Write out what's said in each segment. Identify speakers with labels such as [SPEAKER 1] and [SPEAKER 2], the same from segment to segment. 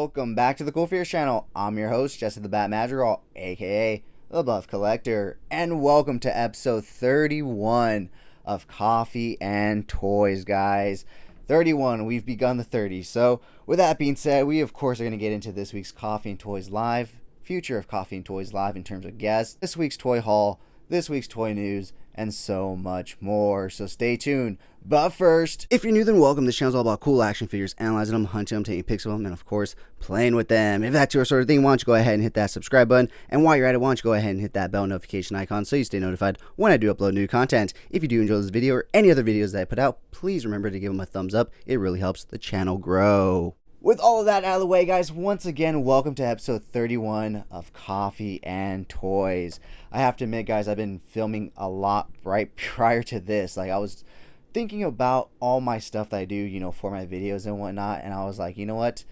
[SPEAKER 1] welcome back to the CoolFigurez channel. I'm your host, Jesse the Bat Madrigal, aka the Buff Collector, and welcome to episode 31 of Coffee and Toys, guys. 31, we've begun the 30s. So, with that being said, we of course are going to get into this week's Coffee and Toys Live, future of Coffee and Toys Live in terms of guests, this week's toy haul, this week's toy news, and so much more. So stay tuned. But first, if you're new, then welcome. This channel is all about cool action figures, analyzing them, hunting them, taking pics of them, and of course, playing with them. If that's your sort of thing, why don't you go ahead and hit that subscribe button? And while you're at it, why don't you go ahead and hit that bell notification icon so you stay notified when I do upload new content. If you do enjoy this video or any other videos that I put out, please remember to give them a thumbs up. It really helps the channel grow. With all of that out of the way, guys, once again, welcome to episode 31 of Coffee and Toys. I have to admit, guys, I've been filming a lot right prior to this. Like, I was thinking about all my stuff that I do, you know, for my videos and whatnot, and I was like, you know what?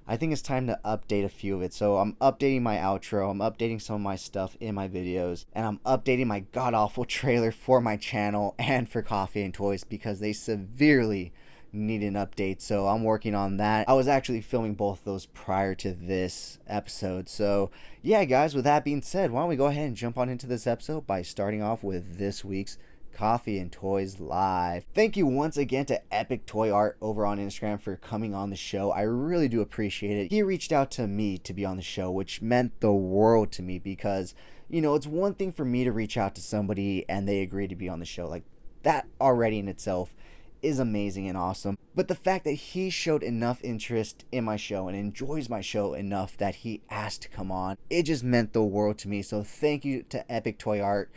[SPEAKER 1] I think it's time to update a few of it. So I'm updating my outro, I'm updating some of my stuff in my videos, and I'm updating my god-awful trailer for my channel and for Coffee and Toys because they severely need an update. So I'm working on that. I was actually filming both of those prior to this episode. So yeah, guys, with that being said, why don't we go ahead and jump on into this episode by starting off with this week's Coffee and Toys Live. Thank you once again to Epic Toy Art over on Instagram for coming on the show. I really do appreciate it. He reached out to me to be on the show, which meant the world to me because, you know, it's one thing for me to reach out to somebody and they agree to be on the show. Like, that already in itself is amazing and awesome, but the fact that he showed enough interest in my show and enjoys my show enough that he asked to come on, it just meant the world to me. So thank you to Epic Toy Art.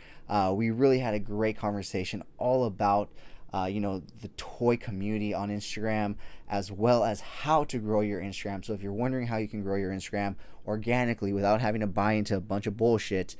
[SPEAKER 1] We really had a great conversation all about you know, the toy community on Instagram, as well as how to grow your Instagram. So if you're wondering how you can grow your Instagram organically without having to buy into a bunch of bullshit,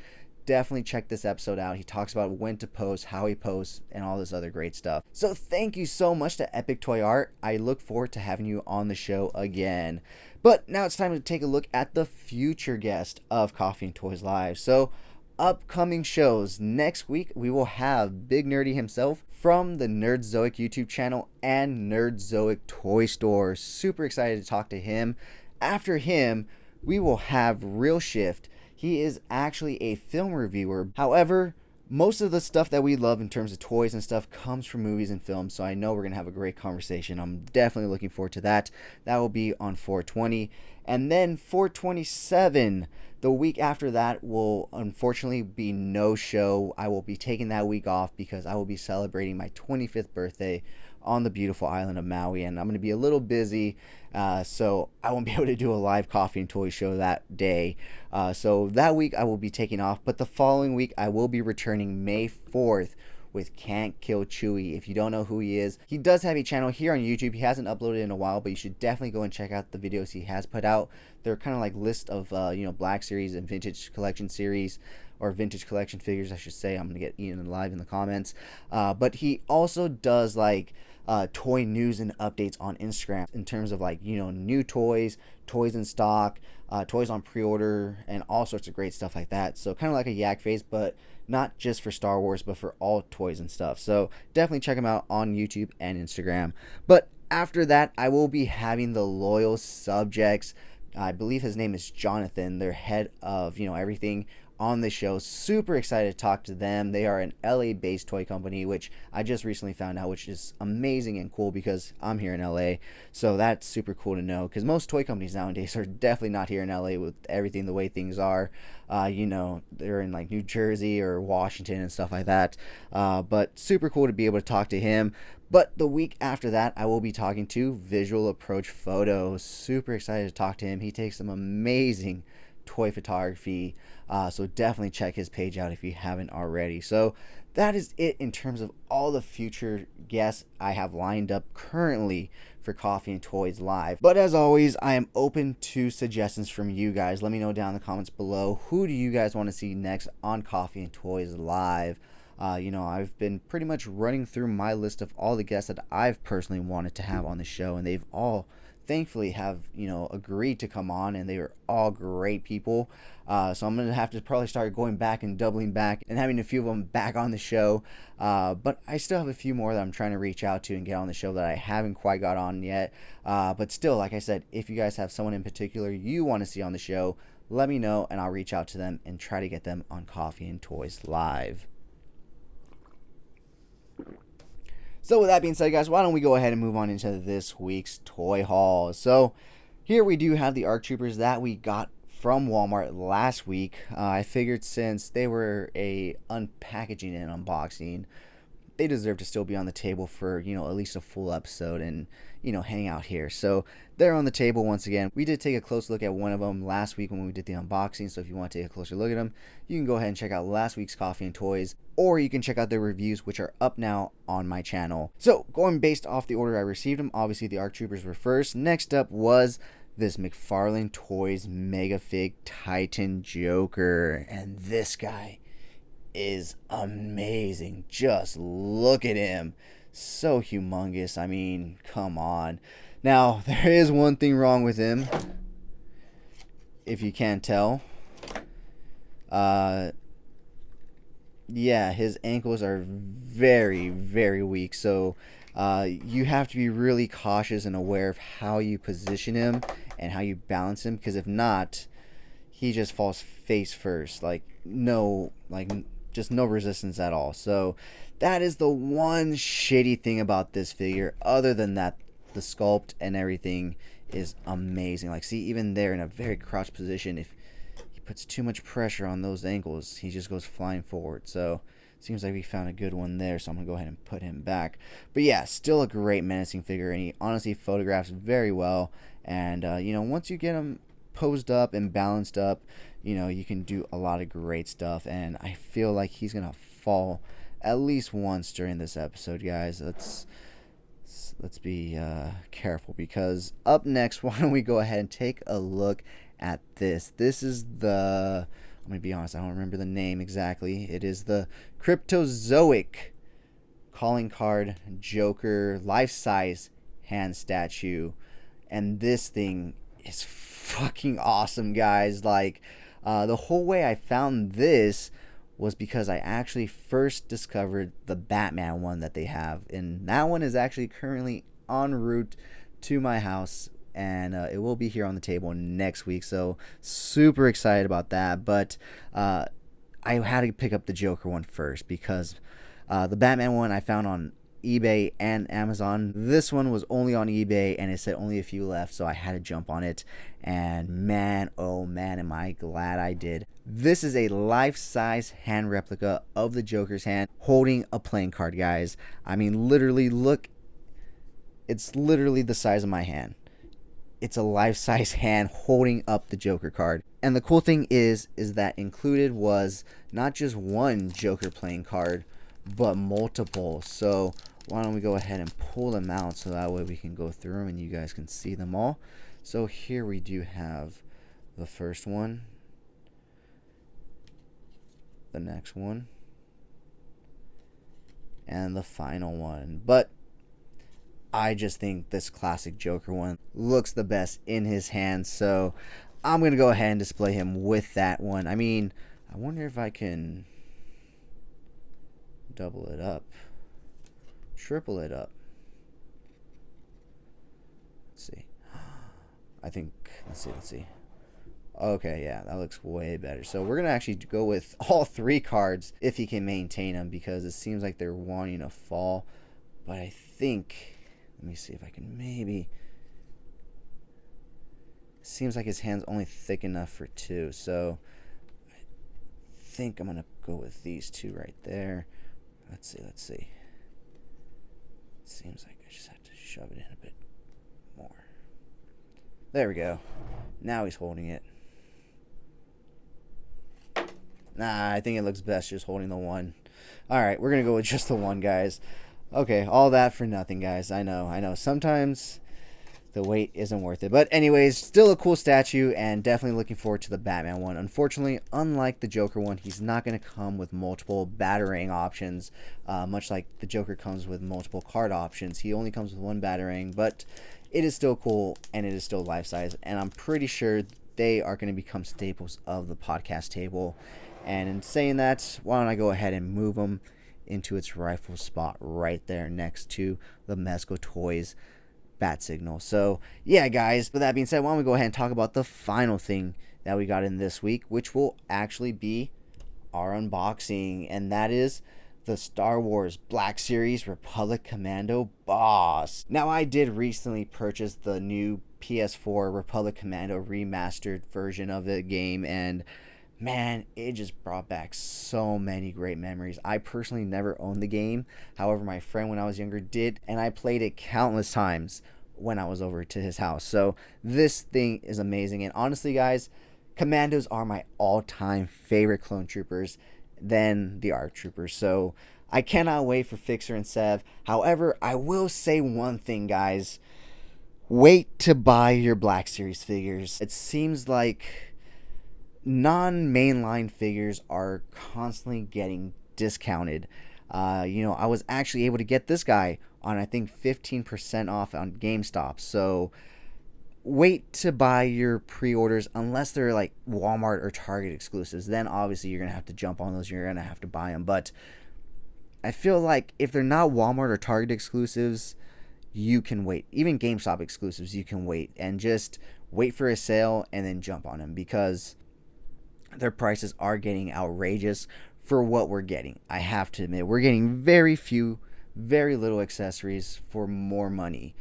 [SPEAKER 1] definitely check this episode out. He talks about when to post, how he posts, and all this other great stuff. So thank you so much to Epic Toy Art. I look forward to having you on the show again. But now it's time to take a look at the future guest of Coffee and Toys Live. So upcoming shows. Next week, we will have Big Nerdy himself from the Nerdzoic YouTube channel and Nerdzoic Toy Store. Super excited to talk to him. After him, we will have Real Shift. He is actually a film reviewer. However, most of the stuff that we love in terms of toys and stuff comes from movies and films, so I know we're going to have a great conversation. I'm definitely looking forward to that. That will be on 420. And then 427, the week after that, will unfortunately be no show. I will be taking that week off because I will be celebrating my 25th birthday on the beautiful island of Maui, and I'm going to be a little busy, so I won't be able to do a live Coffee and Toy show that day. So that week I will be taking off, but the following week I will be returning May 4th with Can't Kill Chewy. If you don't know who he is, he does have a channel here on YouTube. He hasn't uploaded in a while, but you should definitely go and check out the videos he has put out. They're kind of like list of you know, Black series and vintage collection series, or vintage collection figures, I should say. I'm gonna get eaten alive in the comments. But he also does like toy news and updates on Instagram in terms of, like, you know, new toys, toys in stock, toys on pre-order, and all sorts of great stuff like that. So kind of like a Yak Face, but not just for Star Wars, but for all toys and stuff. So definitely check him out on YouTube and Instagram. But after that, I will be having the Loyal Subjects. I believe his name is Jonathan. They're head of, you know, everything on the show. Super excited to talk to them. They are an LA based toy company, which I just recently found out, which is amazing and cool because I'm here in LA. So that's super cool to know, because most toy companies nowadays are definitely not here in LA with everything the way things are. You know, they're in like New Jersey or Washington and stuff like that. But super cool to be able to talk to him. But the week after that, I will be talking to Visual Approach Photos. Super excited to talk to him. He takes some amazing toy photography, so definitely check his page out if you haven't already. So that is it in terms of all the future guests I have lined up currently for Coffee and Toys Live. But as always, I am open to suggestions from you guys. Let me know down in the comments below, who do you guys want to see next on Coffee and Toys Live? You know, I've been pretty much running through my list of all the guests that I've personally wanted to have on the show, and they've all thankfully have, you know, agreed to come on, and they were all great people. So I'm gonna have to probably start going back and doubling back and having a few of them back on the show. But I still have a few more that I'm trying to reach out to and get on the show that I haven't quite got on yet. But still, like I said, if you guys have someone in particular you want to see on the show, let me know and I'll reach out to them and try to get them on Coffee and Toys Live. So with that being said, guys, why don't we go ahead and move on into this week's toy haul. So here we do have the ARC Troopers that we got from Walmart last week. I figured since they were a unpackaging and unboxing, they deserve to still be on the table for, you know, at least a full episode and, you know, hang out here. So they're on the table once again. We did take a close look at one of them last week when we did the unboxing. So if you want to take a closer look at them, you can go ahead and check out last week's Coffee and Toys, or you can check out their reviews, which are up now on my channel. So going based off the order I received them, obviously the ARC Troopers were first. Next up was this Mcfarland Toys Mega Fig Titan Joker, and this guy is amazing. Just look at him, so humongous. I mean, come on. Now there is one thing wrong with him, if you can't tell. Yeah, his ankles are very, very weak, so you have to be really cautious and aware of how you position him and how you balance him, because if not, he just falls face first, just no resistance at all. So that is the one shitty thing about this figure. Other than that, the sculpt and everything is amazing. Like, see, even there in a very crouched position, if he puts too much pressure on those ankles, he just goes flying forward. So seems like we found a good one there, so I'm gonna go ahead and put him back. But yeah, still a great menacing figure, and he honestly photographs very well. And you know, once you get him posed up and balanced up, you know, you can do a lot of great stuff. And I feel like he's gonna fall at least once during this episode, guys. Let's be careful, because up next, why don't we go ahead and take a look at this. This is the, I'm gonna be honest, I don't remember the name exactly. It is the Kryptozoic calling card Joker life-size hand statue, and this thing is fucking awesome, guys. Like, the whole way I found this was because I actually first discovered the Batman one that they have, and that one is actually currently en route to my house, and it will be here on the table next week, so super excited about that. But I had to pick up the Joker one first, because the Batman one I found on eBay and Amazon. This one was only on eBay, and it said only a few left, so I had to jump on it. And man, oh man, am I glad I did. This is a life-size hand replica of the Joker's hand holding a playing card, guys. I mean, literally, look, it's literally the size of my hand. It's a life-size hand holding up the Joker card. And the cool thing is that included was not just one Joker playing card, but multiple. So why don't we go ahead and pull them out, so that way we can go through them and you guys can see them all. So here we do have the first one, the next one, and the final one. But I just think this classic Joker one looks the best in his hand, so I'm going to go ahead and display him with that one. I mean, I wonder if I can double it up, triple it up. Let's see. I think, let's see. Okay, yeah, that looks way better. So we're going to actually go with all three cards if he can maintain them, because it seems like they're wanting to fall. But I think, let me see if I can maybe, seems like his hand's only thick enough for two. So I think I'm going to go with these two right there. Let's see. Seems like I just have to shove it in a bit more. There we go. Now he's holding it. Nah, I think it looks best just holding the one. Alright, we're going to go with just the one, guys. Okay, all that for nothing, guys. I know. Sometimes the wait isn't worth it. But anyways, still a cool statue, and definitely looking forward to the Batman one. Unfortunately, unlike the Joker one, he's not going to come with multiple batarang options, much like the Joker comes with multiple card options. He only comes with one batarang, but it is still cool and it is still life size, and I'm pretty sure they are going to become staples of the podcast table. And in saying that, why don't I go ahead and move them into its rightful spot right there next to the Mezco Toys bat signal. So yeah, guys, with that being said, why don't we go ahead and talk about the final thing that we got in this week, which will actually be our unboxing, and that is the Star Wars Black Series Republic Commando Boss. Now, I did recently purchase the new PS4 Republic Commando remastered version of the game, and man, it just brought back so many great memories. I personally never owned the game. However, my friend when I was younger did, and I played it countless times when I was over to his house. So this thing is amazing. And honestly, guys, Commandos are my all-time favorite clone troopers than the ARC troopers. So I cannot wait for Fixer and Sev. However, I will say one thing, guys. Wait to buy your Black Series figures. It seems like non-mainline figures are constantly getting discounted. I was actually able to get this guy on, I think, 15% off on GameStop. So wait to buy your pre-orders unless they're like Walmart or Target exclusives. Then obviously you're going to have to jump on those. You're going to have to buy them. But I feel like if they're not Walmart or Target exclusives, you can wait. Even GameStop exclusives, you can wait. And just wait for a sale and then jump on them, because their prices are getting outrageous for what we're getting. I have to admit, we're getting very little accessories for more money.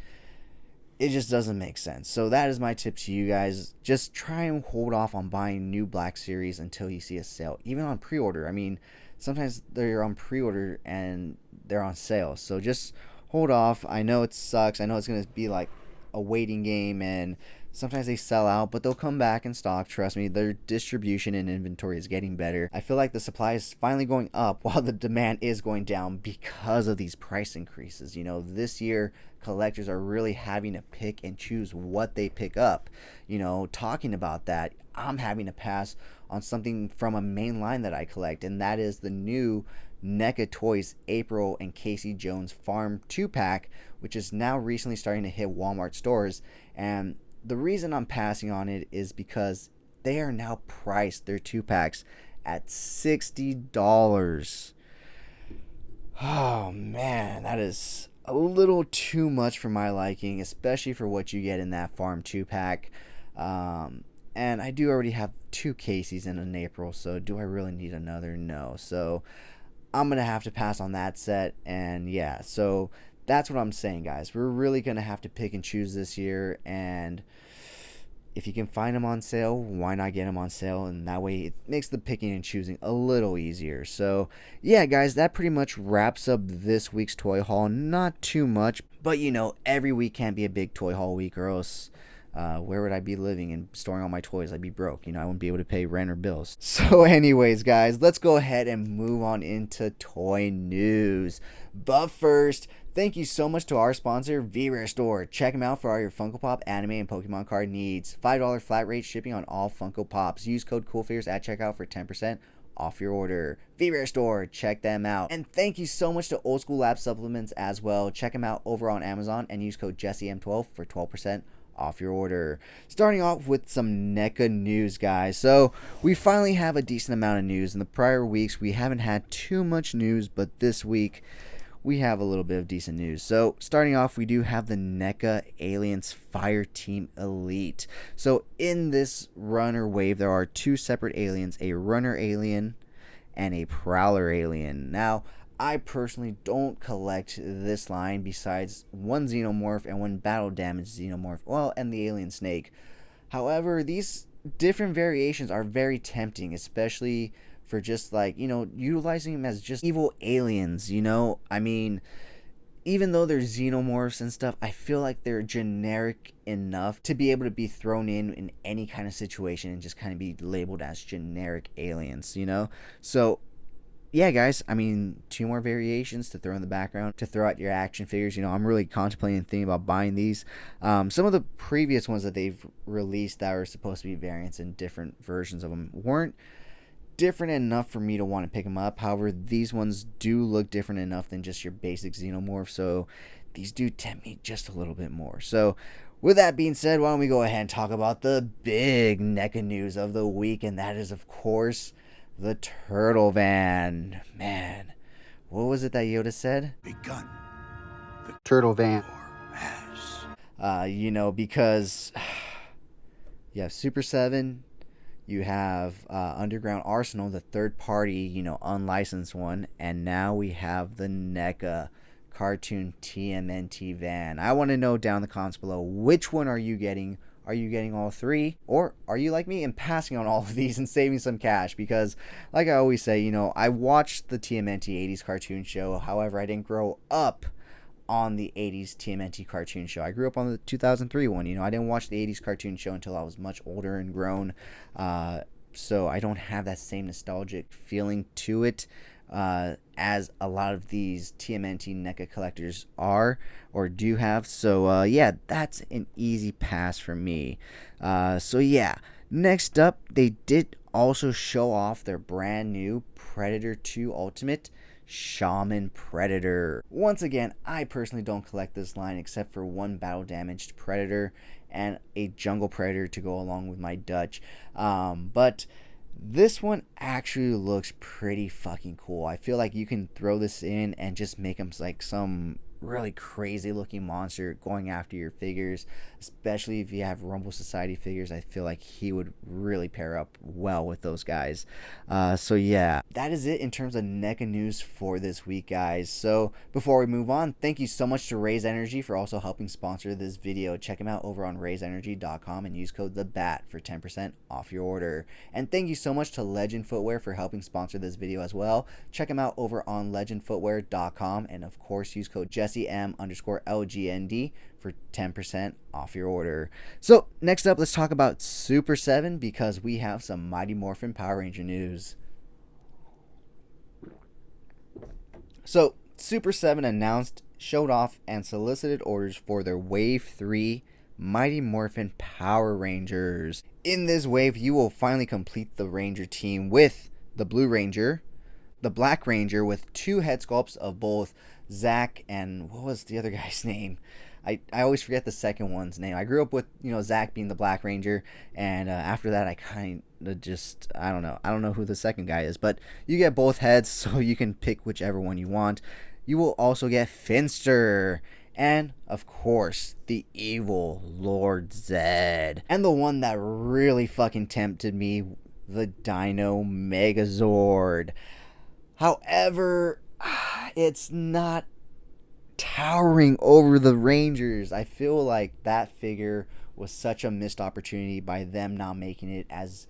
[SPEAKER 1] It just doesn't make sense. So that is my tip to you guys. Just try and hold off on buying new Black Series until you see a sale, even on pre-order. I mean, sometimes they're on pre-order and they're on sale. So just hold off. I know it sucks. I know it's going to be like a waiting game, and sometimes they sell out, but they'll come back in stock. Trust me, their distribution and inventory is getting better. I feel like the supply is finally going up while the demand is going down because of these price increases. This year, collectors are really having to pick and choose what they pick up. Talking about that, I'm having to pass on something from a main line that I collect, and that is the new Neca Toys April and Casey Jones Farm 2-pack, which is now recently starting to hit Walmart stores. And the reason I'm passing on it is because they are now priced, their 2-packs, at $60. Oh man, that is a little too much for my liking, especially for what you get in that Farm 2-pack. And I do already have 2 Caseys in an April, so do I really need another? No. So I'm going to have to pass on that set. And yeah, so that's what I'm saying, guys. We're really going to have to pick and choose this year. And if you can find them on sale, why not get them on sale? And that way it makes the picking and choosing a little easier. So yeah, guys, that pretty much wraps up this week's toy haul. Not too much, but every week can't be a big toy haul week, or else where would I be living and storing all my toys? I'd be broke. I wouldn't be able to pay rent or bills. So anyways, guys, let's go ahead and move on into toy news. But first, thank you so much to our sponsor, VRare Store. Check them out for all your Funko Pop, anime, and Pokemon card needs. $5 flat rate shipping on all Funko Pops. Use code CoolFigurez at checkout for 10% off your order. VRare Store, check them out. And thank you so much to Old School Lab Supplements as well. Check them out over on Amazon and use code JesseM12 for 12% off your order. Starting off with some NECA news, guys. So we finally have a decent amount of news. In the prior weeks, we haven't had too much news, but this week we have a little bit of decent news. So starting off, we do have the NECA Aliens Fire Team Elite. So in this runner wave, there are 2 separate aliens, a runner alien and a prowler alien. Now, I personally don't collect this line besides one Xenomorph and one battle damage Xenomorph, well, and the alien snake. However, these different variations are very tempting, especially for just utilizing them as just evil aliens, I mean, even though they're Xenomorphs and stuff, I feel like they're generic enough to be able to be thrown in any kind of situation and just kind of be labeled as generic aliens, So yeah, guys, I mean, 2 more variations to throw in the background to throw out your action figures. I'm really contemplating and thinking about buying these. Some of the previous ones that they've released that are supposed to be variants and different versions of them weren't different enough for me to want to pick them up. However, these ones do look different enough than just your basic xenomorph, so these do tempt me just a little bit more. So with that being said, why don't we go ahead and talk about the big NECA news of the week, and that is, of course, the Turtle Van. Man, what was it that Yoda said?
[SPEAKER 2] Begun.
[SPEAKER 3] The Turtle Van.
[SPEAKER 1] Because you have Super 7, you have Underground Arsenal, the third party, unlicensed one, and now we have the NECA cartoon TMNT van. I want to know down in the comments below, which one are you getting? Are you getting all three? Or are you like me and passing on all of these and saving some cash? Because like I always say, I watched the TMNT 80s cartoon show. However, I didn't grow up on the 80s TMNT cartoon show. I grew up on the 2003 one. I didn't watch the 80s cartoon show until I was much older and grown. So I don't have that same nostalgic feeling to it as a lot of these TMNT NECA collectors are or do have. So yeah, that's an easy pass for me. So yeah, next up, they did also show off their brand new Predator 2 Ultimate Shaman Predator. Once again, I personally don't collect this line except for one battle damaged Predator and a jungle Predator to go along with my Dutch. But this one actually looks pretty fucking cool. I feel like you can throw this in and just make him like some really crazy looking monster going after your figures, especially if you have Rumble Society figures. I feel like he would really pair up well with those guys. So yeah, that is it in terms of NECA news for this week, guys. So before we move on, thank you so much to Raise Energy for also helping sponsor this video. Check them out over on raiseenergy.com and use code THEBAT for 10% off your order. And thank you so much to Legend Footwear for helping sponsor this video as well. Check them out over on legendfootwear.com, and of course use code JesseM_LGND for 10% off your order. So next up, let's talk about Super 7 because we have some Mighty Morphin Power Ranger news. So Super 7 announced, showed off, and solicited orders for their Wave 3 Mighty Morphin Power Rangers. In this wave, you will finally complete the Ranger team with the Blue Ranger, the Black Ranger with 2 head sculpts of both Zach and what was the other guy's name? I always forget the second one's name. I grew up with Zach being the Black Ranger, and after that I kind of just I don't know who the second guy is, but you get both heads, so you can pick whichever one you want. You will also get Finster, and of course the evil Lord Zed, and the one that really fucking tempted me, the Dino Megazord. However, it's not towering over the Rangers. I feel like that figure was such a missed opportunity by them not making it as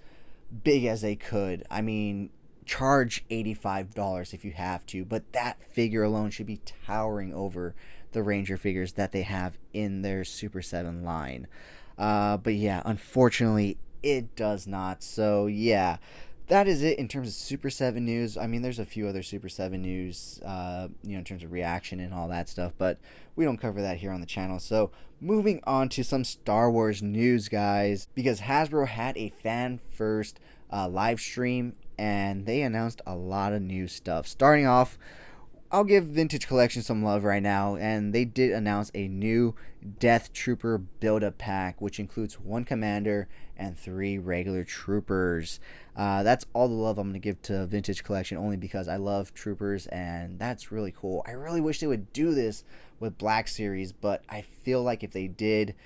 [SPEAKER 1] big as they could. I mean, charge $85 if you have to, but that figure alone should be towering over the Ranger figures that they have in their Super 7 line. But yeah, unfortunately, it does not. So yeah, that is it in terms of Super 7 news. I mean, there's a few other Super 7 news, in terms of reaction and all that stuff, but we don't cover that here on the channel. So moving on to some Star Wars news, guys, because Hasbro had a fan-first live stream, and they announced a lot of new stuff. Starting off, I'll give Vintage Collection some love right now, and they did announce a new Death Trooper build-up pack, which includes 1 Commander and 3 regular Troopers. That's all the love I'm going to give to Vintage Collection, only because I love Troopers, and that's really cool. I really wish they would do this with Black Series, but I feel like if they did,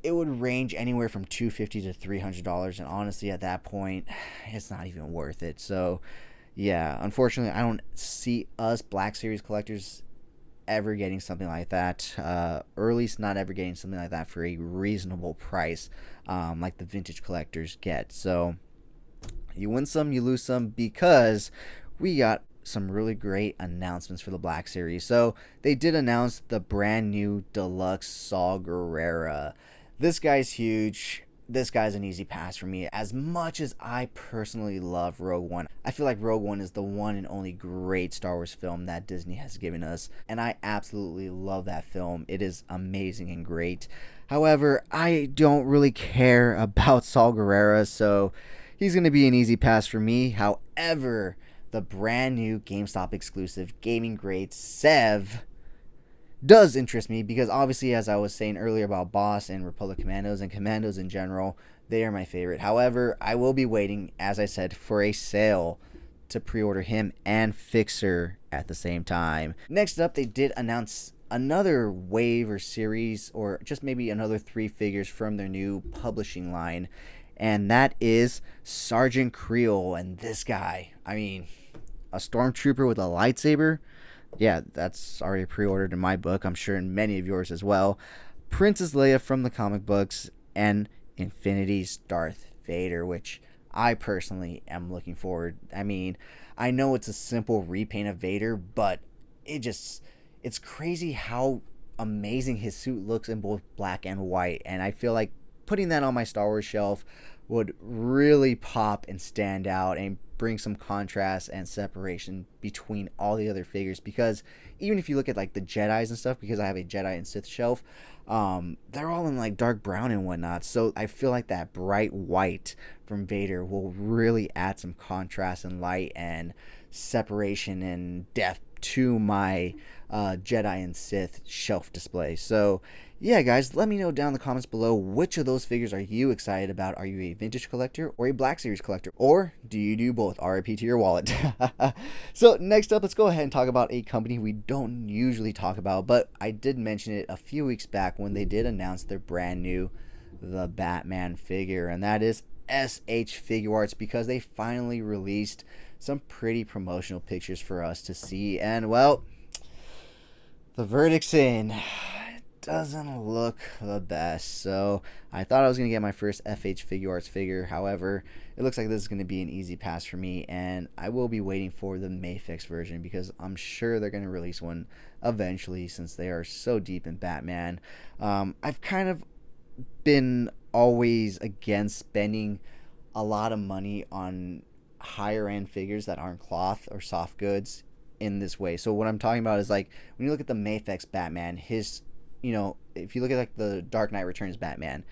[SPEAKER 1] it would range anywhere from $250 to $300, and honestly, at that point, it's not even worth it. So yeah, unfortunately, I don't see us Black Series collectors ever getting something like that, or at least not ever getting something like that for a reasonable price, like the Vintage collectors get. So you win some, you lose some, because we got some really great announcements for the Black Series. So they did announce the brand new Deluxe Saw Gerrera. This guy's huge. This guy's an easy pass for me. As much as I personally love Rogue One, I feel like Rogue One is the one and only great Star Wars film that Disney has given us, and I absolutely love that film. It is amazing and great. However, I don't really care about Saw Gerrera, so he's going to be an easy pass for me. However, the brand new GameStop exclusive gaming grade Sev does interest me because obviously, as I was saying earlier about Boss and Republic Commandos and Commandos in general, they are my favorite. However, I will be waiting, as I said, for a sale to pre-order him and Fixer at the same time. Next up, they did announce another wave or series, or just maybe another 3 figures from their new publishing line, and that is Sergeant Creel. And this guy, I mean, a stormtrooper with a lightsaber, yeah, that's already pre-ordered in my book. I'm sure in many of yours as well. Princess Leia from the comic books, and Infinity's Darth Vader, which I personally am looking forward. I mean, I know it's a simple repaint of Vader, but it's crazy how amazing his suit looks in both black and white. And I feel like putting that on my Star Wars shelf would really pop and stand out and bring some contrast and separation between all the other figures. Because even if you look at like the Jedis and stuff, because I have a Jedi and Sith shelf, they're all in like dark brown and whatnot. So I feel like that bright white from Vader will really add some contrast and light and separation and depth to my Jedi and Sith shelf display. So yeah, guys, let me know down in the comments below, which of those figures are you excited about? Are you a vintage collector or a Black Series collector? Or do you do both? RIP to your wallet. So next up, let's go ahead and talk about a company we don't usually talk about, but I did mention it a few weeks back when they did announce their brand new The Batman figure, and that is SH Figuarts, because they finally released some pretty promotional pictures for us to see. And well, the verdict's in. Doesn't look the best. So I thought I was going to get my first FH Figuarts figure. However, it looks like this is going to be an easy pass for me, and I will be waiting for the Mayfix version because I'm sure they're going to release one eventually since they are so deep in Batman. I've kind of been always against spending a lot of money on higher end figures that aren't cloth or soft goods in this way. So what I'm talking about is, like, when you look at the Mayfix Batman, his, you know, if you look at like the Dark Knight Returns Batman,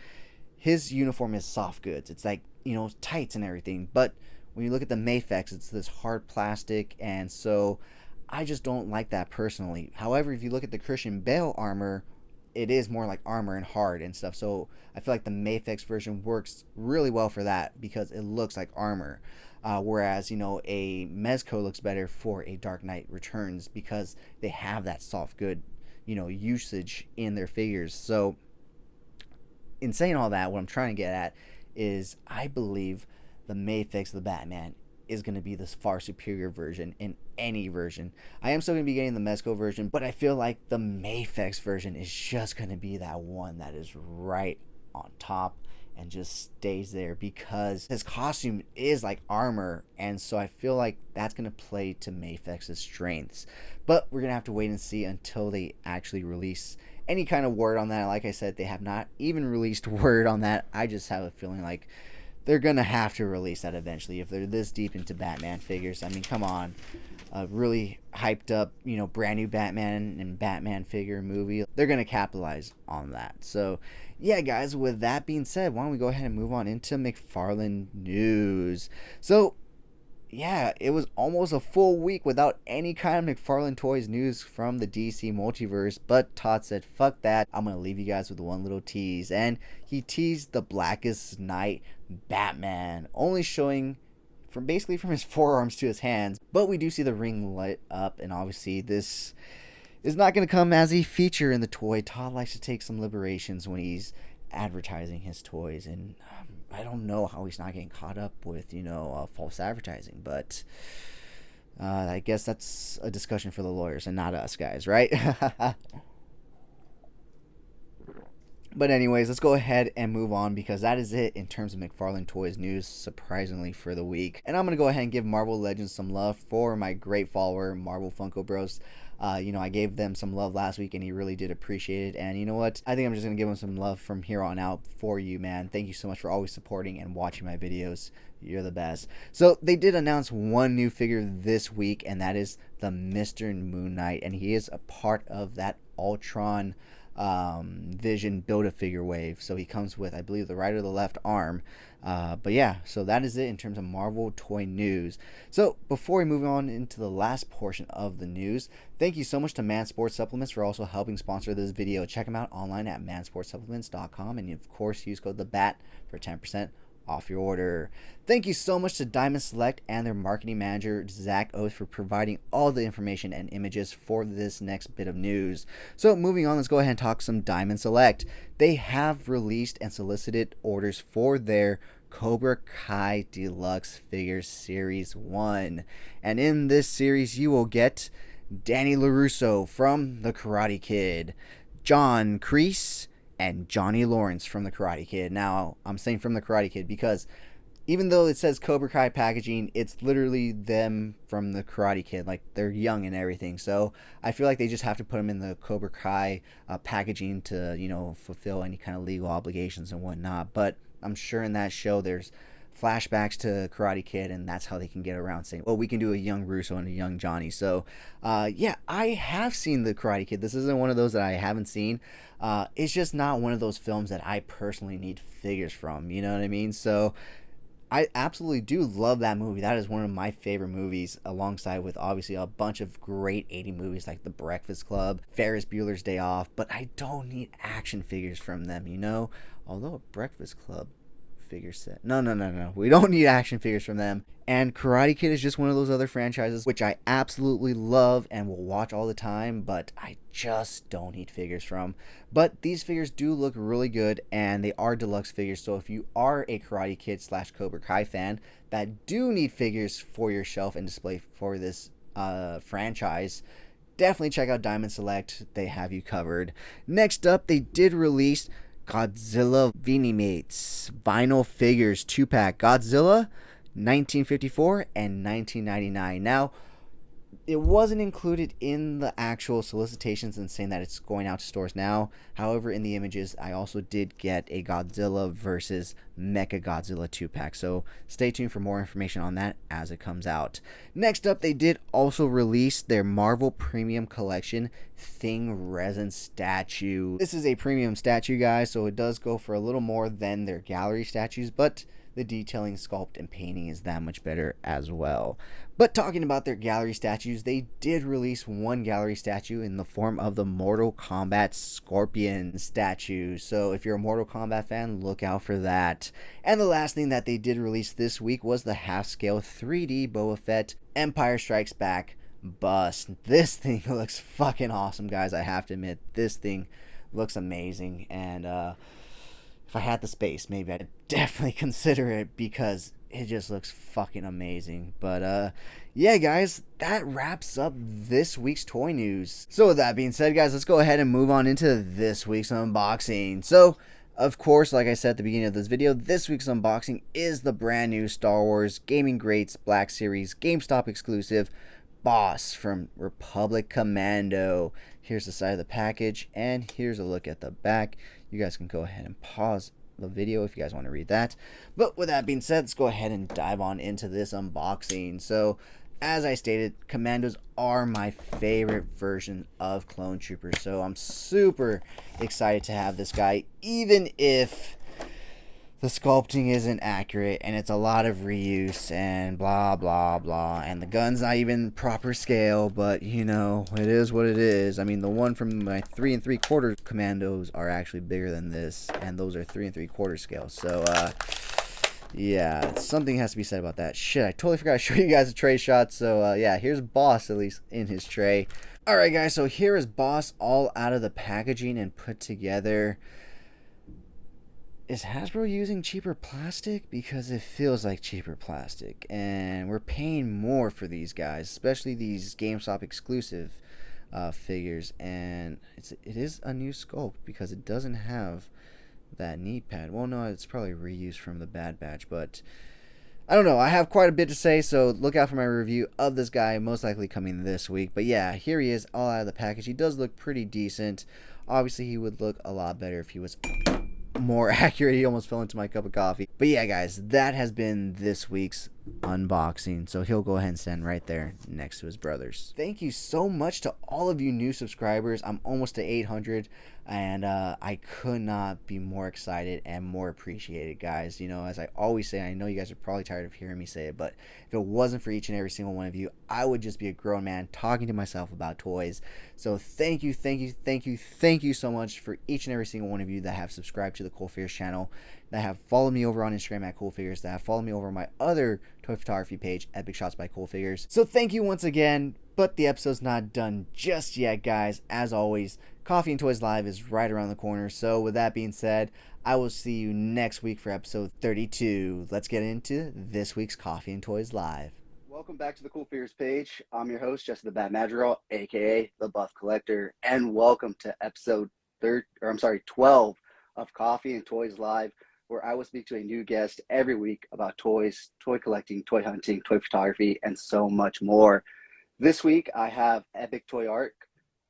[SPEAKER 1] his uniform is soft goods. It's like, you know, tights and everything. But when you look at the Mayfix, it's this hard plastic, and so I just don't like that personally. However, if you look at the Christian Bale armor, it is more like armor and hard and stuff. So I feel like the Mayfix version works really well for that because it looks like armor. Whereas, you know, a Mezco looks better for a Dark Knight Returns because they have that soft good, you know, usage in their figures. So in saying all that, what I'm trying to get at is I believe the Mayfix of the Batman is going to be this far superior version in any version. I am still going to be getting the Mezco version, but I feel like the Mayfix version is just going to be that one that is right on top and just stays there because his costume is like armor, and so I feel like that's going to play to Mayfix's strengths. But we're going to have to wait and see until they actually release any kind of word on that. Like I said, they have not even released word on that. I just have a feeling like they're going to have to release that eventually if they're this deep into Batman figures. I mean, come on. A really hyped up, you know, brand new Batman and Batman figure movie. They're going to capitalize on that. So, yeah, guys, with that being said, why don't we go ahead and move on into Mcfarland news. So, yeah, it was almost a full week without any kind of Mcfarland Toys news from the DC multiverse, but Todd said, fuck that, I'm going to leave you guys with one little tease. And he teased the Blackest Night Batman, only showing from basically from his forearms to his hands, but we do see the ring lit up, and obviously this is not going to come as a feature in the toy. Todd likes to take some liberations when he's advertising his toys, and I don't know how he's not getting caught up with, you know, false advertising, but I guess that's a discussion for the lawyers and not us guys, right? But anyways, let's go ahead and move on because that is it in terms of Mcfarland Toys news, surprisingly, for the week. And I'm going to go ahead and give Marvel Legends some love for my great follower, Marvel Funko Bros. You know, I gave them some love last week and he really did appreciate it. And you know what? I think I'm just going to give him some love from here on out for you, man. Thank you so much for always supporting and watching my videos. You're the best. So they did announce one new figure this week, and that is the Mr. Moon Knight. And he is a part of that Ultron Vision Build-A-Figure wave. So he comes with, I believe, the right or the left arm. But yeah, so that is it in terms of Marvel toy news. So before we move on into the last portion of the news, thank you so much to Man Sports Supplements for also helping sponsor this video. Check them out online at mansportsupplements.com, and of course use code THEBAT for 10% off your order. Thank you so much to Diamond Select and their marketing manager Zach Oath for providing all the information and images for this next bit of news. So moving on, let's go ahead and talk some Diamond Select. They have released and solicited orders for their Cobra Kai Deluxe Figures Series 1. And in this series you will get Danny LaRusso from The Karate Kid, John Kreese, and Johnny Lawrence from The Karate Kid. Now, I'm saying from The Karate Kid because even though it says Cobra Kai packaging, it's literally them from The Karate Kid. Like, they're young and everything. So I feel like they just have to put them in the Cobra Kai packaging to, you know, fulfill any kind of legal obligations and whatnot. But I'm sure in that show there's flashbacks to Karate Kid, and that's how they can get around saying, well, we can do a young Russo and a young Johnny. So yeah, I have seen The Karate Kid. This isn't one of those that I haven't seen. It's just not one of those films that I personally need figures from, you know what I mean? So I absolutely do love that movie. That is one of my favorite movies, alongside with obviously a bunch of great 80 movies like The Breakfast Club, Ferris Bueller's Day Off, but I don't need action figures from them, you know? Although a Breakfast Club figure set. No. We don't need action figures from them. And Karate Kid is just one of those other franchises which I absolutely love and will watch all the time, but I just don't need figures from. But these figures do look really good, and they are deluxe figures. So if you are a Karate Kid / Cobra Kai fan that do need figures for your shelf and display for this franchise, definitely check out Diamond Select. They have you covered. Next up, they did release Godzilla Vinimates vinyl figures 2-pack. Godzilla 1954 and 1999. Now, it wasn't included in the actual solicitations and saying that it's going out to stores now. However, in the images, I also did get a Godzilla versus Mecha Godzilla 2-pack. So stay tuned for more information on that as it comes out. Next up, they did also release their Marvel Premium Collection Thing Resin statue. This is a premium statue, guys, so it does go for a little more than their gallery statues, but the detailing, sculpt, and painting is that much better as well. But talking about their gallery statues, they did release one gallery statue in the form of the Mortal Kombat Scorpion statue. So if you're a Mortal Kombat fan, look out for that. And the last thing that they did release this week was the half-scale 3D Boba Fett Empire Strikes Back bust. This thing looks fucking awesome, guys. I have to admit, this thing looks amazing. And if I had the space, maybe I'd definitely consider it because it just looks fucking amazing. But yeah, guys, that wraps up this week's toy news. So with that being said, guys, let's go ahead and move on into this week's unboxing. So of course, like I said at the beginning of this video, this week's unboxing is the brand new Star Wars Gaming Greats Black Series GameStop exclusive Boss from Republic Commando. Here's the side of the package, and here's a look at the back. You guys can go ahead and pause the video if you guys want to read that. But with that being said, let's go ahead and dive on into this unboxing. So as I stated, Commandos are my favorite version of Clone Troopers, so I'm super excited to have this guy, even if the sculpting isn't accurate and it's a lot of reuse and blah blah blah, and the gun's not even proper scale, but you know, it is what it is. I mean, the one from my 3 3/4 Commandos are actually bigger than this, and those are 3 3/4 scale. So yeah, something has to be said about that. Shit, I totally forgot to show you guys a tray shot. So yeah, here's Boss, at least in his tray. Alright guys, so here is Boss all out of the packaging and put together. Is Hasbro using cheaper plastic? Because it feels like cheaper plastic, and we're paying more for these guys, especially these GameStop exclusive figures. And it is a new sculpt because it doesn't have that knee pad. Well, no, it's probably reused from the Bad Batch, but I don't know. I have quite a bit to say, so look out for my review of this guy, most likely coming this week. But yeah, here he is all out of the package. He does look pretty decent. Obviously, he would look a lot better if he was more accurate. He almost fell into my cup of coffee. But yeah, guys, that has been this week's unboxing, so he'll go ahead and stand right there next to his brothers. Thank you so much to all of you new subscribers. I'm almost to 800. And I could not be more excited and more appreciated, guys. As I always say, I know you guys are probably tired of hearing me say it, but if it wasn't for each and every single one of you, I would just be a grown man talking to myself about toys. So thank you, thank you, thank you, thank you so much for each and every single one of you that have subscribed to the CoolFigurez channel, that have followed me over on Instagram at CoolFigurez, that have followed me over on my other toy photography page, Epic Shots by CoolFigurez. So thank you once again, but the episode's not done just yet, guys. As always, Coffee and Toys Live is right around the corner. So with that being said, I will see you next week for episode 32. Let's get into this week's Coffee and Toys Live. Welcome back to the CoolFigurez page. I'm your host, Jesse the Bat Madrigal, aka the Buff Collector, and welcome to episode 12 of Coffee and Toys Live, where I will speak to a new guest every week about toys, toy collecting, toy hunting, toy photography, and so much more. This week, I have Epic Toy Art,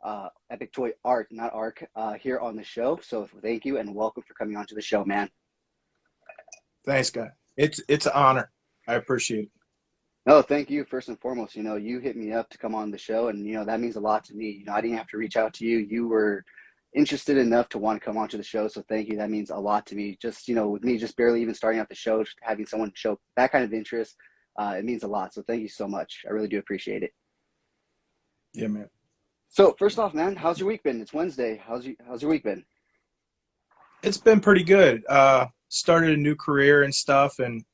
[SPEAKER 1] not Arc, here on the show. So thank you and welcome for coming on to the show, man.
[SPEAKER 2] Thanks, guy. It's an honor. I appreciate it.
[SPEAKER 1] No, thank you first and foremost. You hit me up to come on the show, and that means a lot to me. I didn't have to reach out to you. You were interested enough to want to come onto the show, so thank you. That means a lot to me. Just with me just barely even starting out the show, having someone show that kind of interest, it means a lot. So thank you so much. I really do appreciate it.
[SPEAKER 2] Yeah, man.
[SPEAKER 1] So first off, man, how's your week been? It's Wednesday. How's your week been?
[SPEAKER 2] It's been pretty good. Started a new career and stuff, and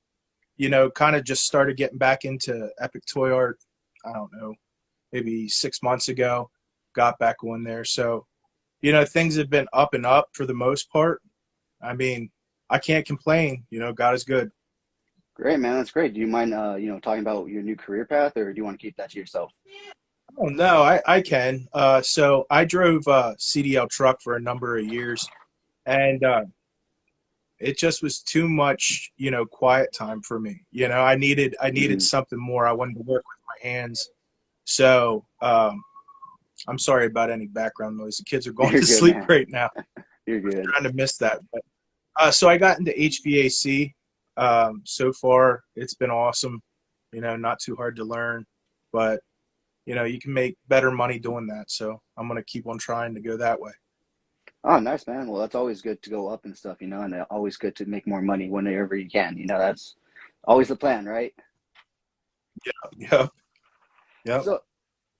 [SPEAKER 2] kind of just started getting back into epic toy art. I don't know, maybe 6 months ago. Got back on there, so things have been up and up for the most part. I mean, I can't complain. God is good. Great,
[SPEAKER 1] man. That's great. Do you mind talking about your new career path, or do you want to keep that to yourself?
[SPEAKER 2] Oh, no, I can. So I drove a CDL truck for a number of years, and it just was too much, quiet time for me. I needed something more. I wanted to work with my hands. So I'm sorry about any background noise. The kids are going to sleep right now.
[SPEAKER 1] You're good.
[SPEAKER 2] I'm trying to miss that. But, so I got into HVAC. So far, it's been awesome. Not too hard to learn, but you can make better money doing that. So I'm going to keep on trying to go that way.
[SPEAKER 1] Oh, nice, man. Well, that's always good to go up and stuff, and always good to make more money whenever you can. That's always the plan, right?
[SPEAKER 2] Yeah.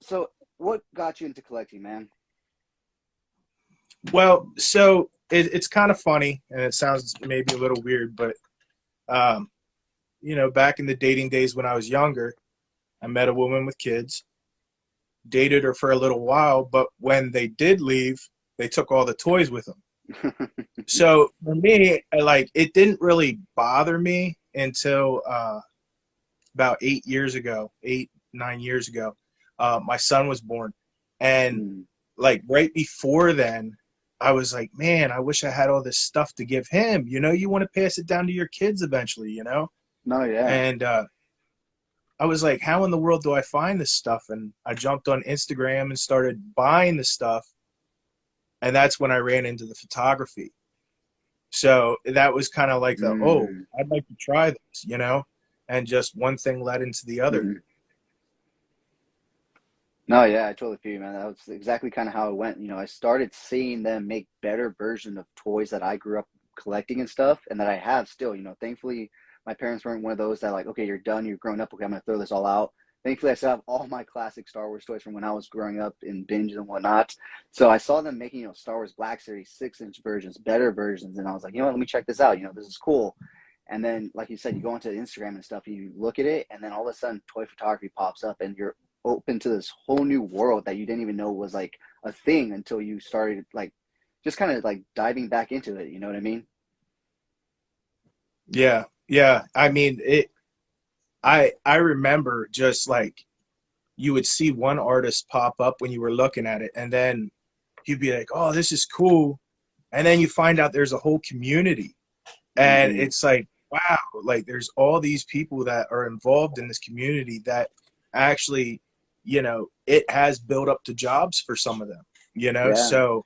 [SPEAKER 1] So what got you into collecting, man?
[SPEAKER 2] Well, so it's kind of funny, and it sounds maybe a little weird, but, back in the dating days when I was younger, I met a woman with kids, dated her for a little while, but when they did leave, they took all the toys with them. So for me, it didn't really bother me until about 8, 9 years ago. My son was born. And right before then, I was like, man, I wish I had all this stuff to give him. You want to pass it down to your kids eventually, No,
[SPEAKER 1] yeah.
[SPEAKER 2] And I was like, how in the world do I find this stuff? And I jumped on Instagram and started buying the stuff. And that's when I ran into the photography. So that was kind of like I'd like to try this, and just one thing led into the other.
[SPEAKER 1] No, yeah, I totally feel you, man. That was exactly kind of how it went. I started seeing them make better versions of toys that I grew up collecting and stuff, and that I have still. Thankfully, my parents weren't one of those that okay, you're done, you're grown up, okay, I'm going to throw this all out. Thankfully, I still have all my classic Star Wars toys from when I was growing up in binge and whatnot. So I saw them making, Star Wars Black Series 6-inch versions, better versions, and I was like, let me check this out. This is cool. And then, like you said, you go into Instagram and stuff, you look at it, and then all of a sudden, toy photography pops up, and you're open to this whole new world that you didn't even know was a thing until you started just kind of diving back into it. You know what I mean?
[SPEAKER 2] Yeah. I mean, I remember just you would see one artist pop up when you were looking at it, and then you'd be like, oh, this is cool. And then you find out there's a whole community, and it's like, wow, there's all these people that are involved in this community that actually, it has built up to jobs for some of them, So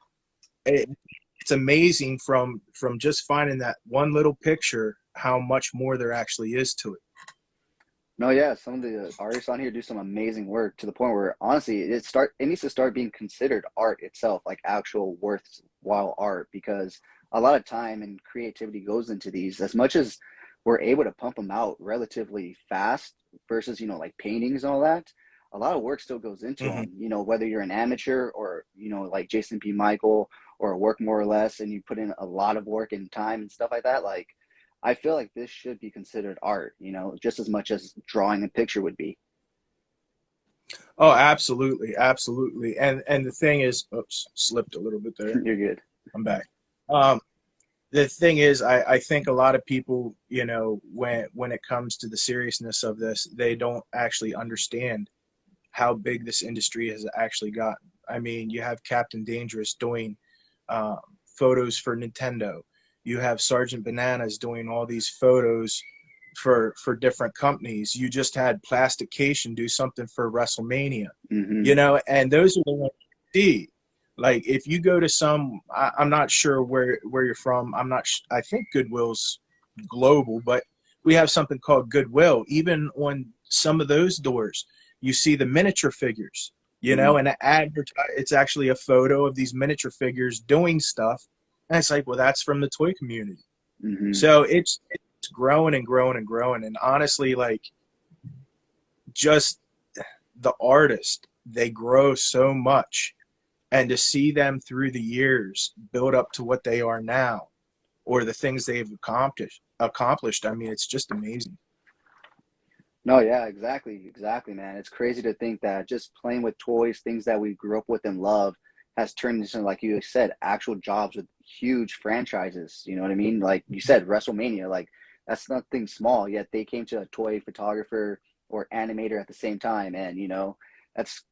[SPEAKER 2] it's amazing from just finding that one little picture, how much more there actually is to it.
[SPEAKER 1] No, yeah, some of the artists on here do some amazing work to the point where honestly, it needs to start being considered art itself, actual worthwhile art, because a lot of time and creativity goes into these. As much as we're able to pump them out relatively fast versus, like paintings and all that, a lot of work still goes into
[SPEAKER 2] Hmm.
[SPEAKER 1] them, whether you're an amateur or, like Jason P. Michael, or work more or less, and you put in a lot of work and time and stuff like that. Like, I feel like this should be considered art, just as much as drawing a picture would be.
[SPEAKER 2] Oh, absolutely, absolutely. And the thing is, oops, slipped a little bit there.
[SPEAKER 1] You're good.
[SPEAKER 2] I'm back. Um, the thing is, I think a lot of people, when it comes to the seriousness of this, they don't actually understand how big this industry has actually gotten. I mean, you have Captain Dangerous doing um, photos for Nintendo. You have Sergeant Bananas doing all these photos for different companies. You just had Plastication do something for WrestleMania,
[SPEAKER 1] Mm-hmm.
[SPEAKER 2] and those are the ones you see. Like if you go to some, I'm not sure where you're from. I think Goodwill's global, but we have something called Goodwill. Even on some of those doors, you see the miniature figures,
[SPEAKER 1] Mm-hmm.
[SPEAKER 2] and it's actually a photo of these miniature figures doing stuff. And it's like, well, that's from the toy community.
[SPEAKER 1] Mm-hmm.
[SPEAKER 2] So it's growing and growing and growing. And honestly, like just the artists, they grow so much. And to see them through the years build up to what they are now, or the things they've accomplished, I mean, it's just amazing.
[SPEAKER 1] No, yeah, exactly, man. It's crazy to think that just playing with toys, things that we grew up with and love, has turned into, like you said, actual jobs with huge franchises. You know what I mean? Like you said, WrestleMania, like that's nothing small. Yet they came to a toy photographer or animator at the same time, and that's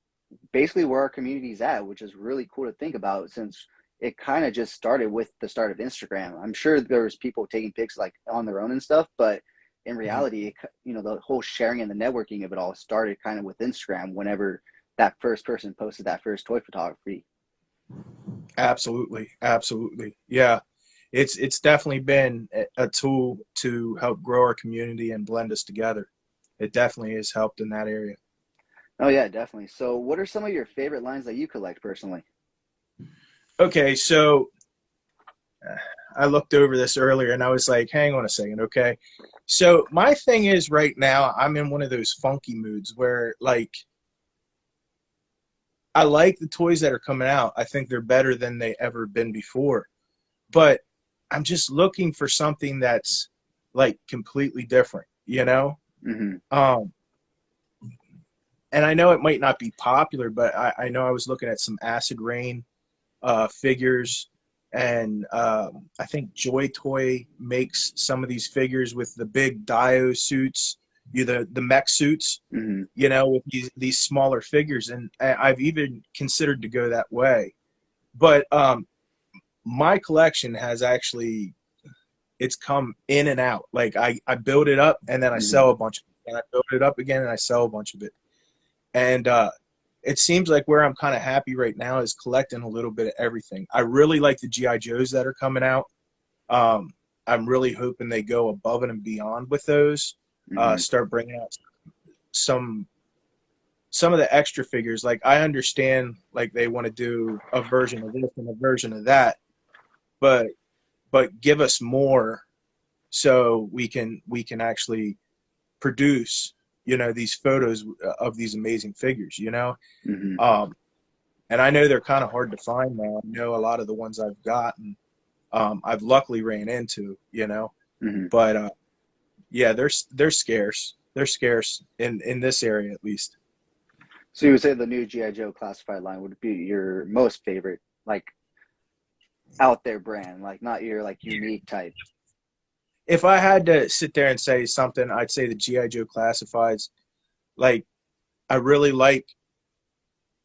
[SPEAKER 1] basically where our community's at, which is really cool to think about, since it kind of just started with the start of Instagram. I'm sure there's people taking pics like on their own and stuff, but in
[SPEAKER 2] Mhm.
[SPEAKER 1] reality, the whole sharing and the networking of it all started kind of with Instagram whenever that first person posted that first toy photography.
[SPEAKER 2] Absolutely, absolutely, yeah. It's definitely been a tool to help grow our community and blend us together. It definitely has helped in that area.
[SPEAKER 1] Oh yeah, definitely. So what are some of your favorite lines that you collect personally?
[SPEAKER 2] Okay, so I looked over this earlier and I was like, hang on a second, okay? So my thing is right now I'm in one of those funky moods where like I like the toys that are coming out. I think they're better than they ever been before. But I'm just looking for something that's like completely different.
[SPEAKER 1] Mm-hmm.
[SPEAKER 2] Um, and I know it might not be popular, but I know I was looking at some Acid Rain figures, and I think Joy Toy makes some of these figures with the big Dio suits, the mech suits,
[SPEAKER 1] Mm-hmm.
[SPEAKER 2] with these smaller figures, and I've even considered to go that way. But my collection has actually it's come in and out. Like I build it up and then I
[SPEAKER 1] Mm-hmm.
[SPEAKER 2] sell a bunch of it, and I build it up again and I sell a bunch of it. And it seems like where I'm kind of happy right now is collecting a little bit of everything. I really like the GI Joes that are coming out. Um, I'm really hoping they go above and beyond with those.
[SPEAKER 1] Mm-hmm.
[SPEAKER 2] Start bringing out some some of the extra figures. Like I understand, like they want to do a version of this and a version of that, but give us more so we can actually produce these photos of these amazing figures.
[SPEAKER 1] Mm-hmm.
[SPEAKER 2] um and I know they're kind of hard to find now. I know a lot of the ones I've gotten, I've luckily ran into.
[SPEAKER 1] Mm-hmm.
[SPEAKER 2] But yeah, they're scarce. They're scarce in this area at least.
[SPEAKER 1] So you would say the new GI Joe classified line would be your most favorite, like out there brand, like not your like unique type.
[SPEAKER 2] If I had to sit there and say something, I'd say the GI Joe classifieds. Like I really like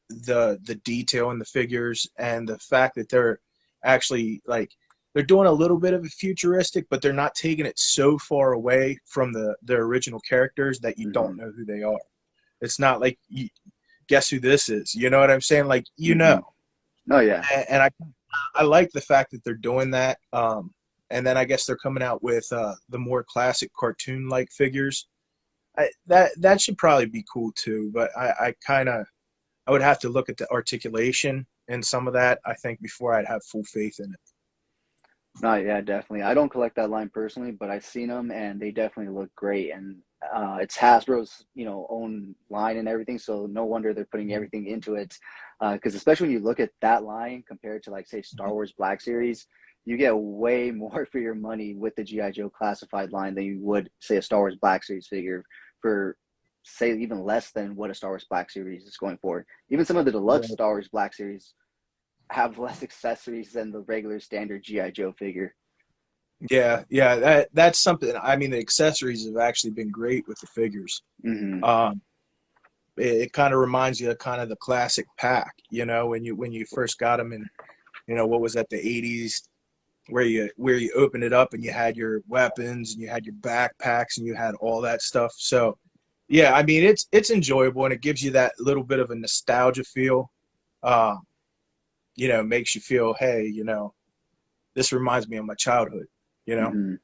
[SPEAKER 2] the detail in the figures, and the fact that they're actually like they're doing a little bit of a futuristic, but they're not taking it so far away from the original characters that you
[SPEAKER 1] Mm-hmm.
[SPEAKER 2] don't know who they are. It's not like you guess who this is. You know what I'm saying? Like
[SPEAKER 1] Mm-hmm. Oh yeah.
[SPEAKER 2] and I like the fact that they're doing that. And then I guess they're coming out with the more classic cartoon like figures. That should probably be cool too, but I would have to look at the articulation in some of that, I think, before I'd have full faith in it.
[SPEAKER 1] No, yeah, definitely. I don't collect that line personally, but I've seen them and they definitely look great. And it's Hasbro's, own line and everything. So no wonder they're putting everything into it. Because especially when you look at that line compared to, like, say, Star Wars Black Series, you get way more for your money with the G.I. Joe classified line than you would, say, a Star Wars Black Series figure for, say, even less than what a Star Wars Black Series is going for. Even some of the deluxe Star Wars Black Series have less accessories than the regular standard G.I. Joe figure.
[SPEAKER 2] Yeah, that's something. I mean, the accessories have actually been great with the figures.
[SPEAKER 1] Mm-hmm.
[SPEAKER 2] It kind of reminds you of kind of the classic pack, when you first got them in, what was that, the 80s, where you open it up and you had your weapons and you had your backpacks and you had all that stuff. So, yeah, I mean, it's enjoyable and it gives you that little bit of a nostalgia feel. Makes you feel, hey, this reminds me of my childhood,
[SPEAKER 1] Mm-hmm.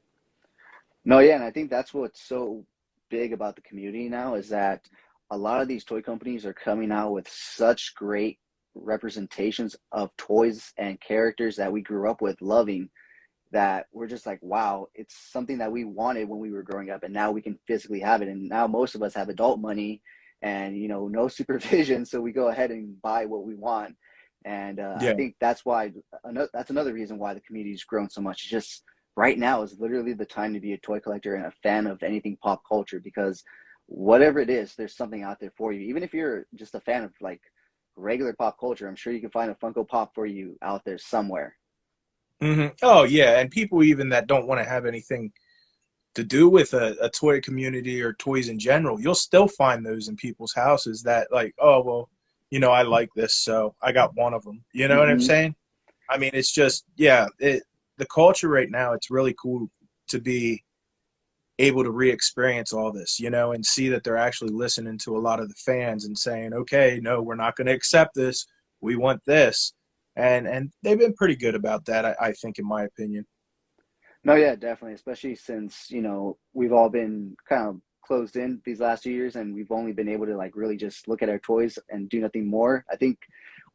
[SPEAKER 1] No, yeah, and I think that's what's so big about the community now is that a lot of these toy companies are coming out with such great representations of toys and characters that we grew up with loving that we're just like, wow, it's something that we wanted when we were growing up and now we can physically have it. And now most of us have adult money and, no supervision. So we go ahead and buy what we want. And I think that's why, that's another reason why the community's grown so much. It's just right now is literally the time to be a toy collector and a fan of anything pop culture, because whatever it is, there's something out there for you. Even if you're just a fan of like regular pop culture, I'm sure you can find a Funko Pop for you out there somewhere.
[SPEAKER 2] Mm-hmm. Oh, yeah. And people even that don't want to have anything to do with a toy community or toys in general, you'll still find those in people's houses that like, oh, well, I like this, so I got one of them. You know what I'm saying? I mean, it's just, the culture right now, it's really cool to be able to re-experience all this, and see that they're actually listening to a lot of the fans and saying, okay, no, we're not going to accept this. We want this. And they've been pretty good about that, I think, in my opinion.
[SPEAKER 1] No, yeah, definitely. Especially since, we've all been kind of closed in these last 2 years and we've only been able to like really just look at our toys and do nothing more. I think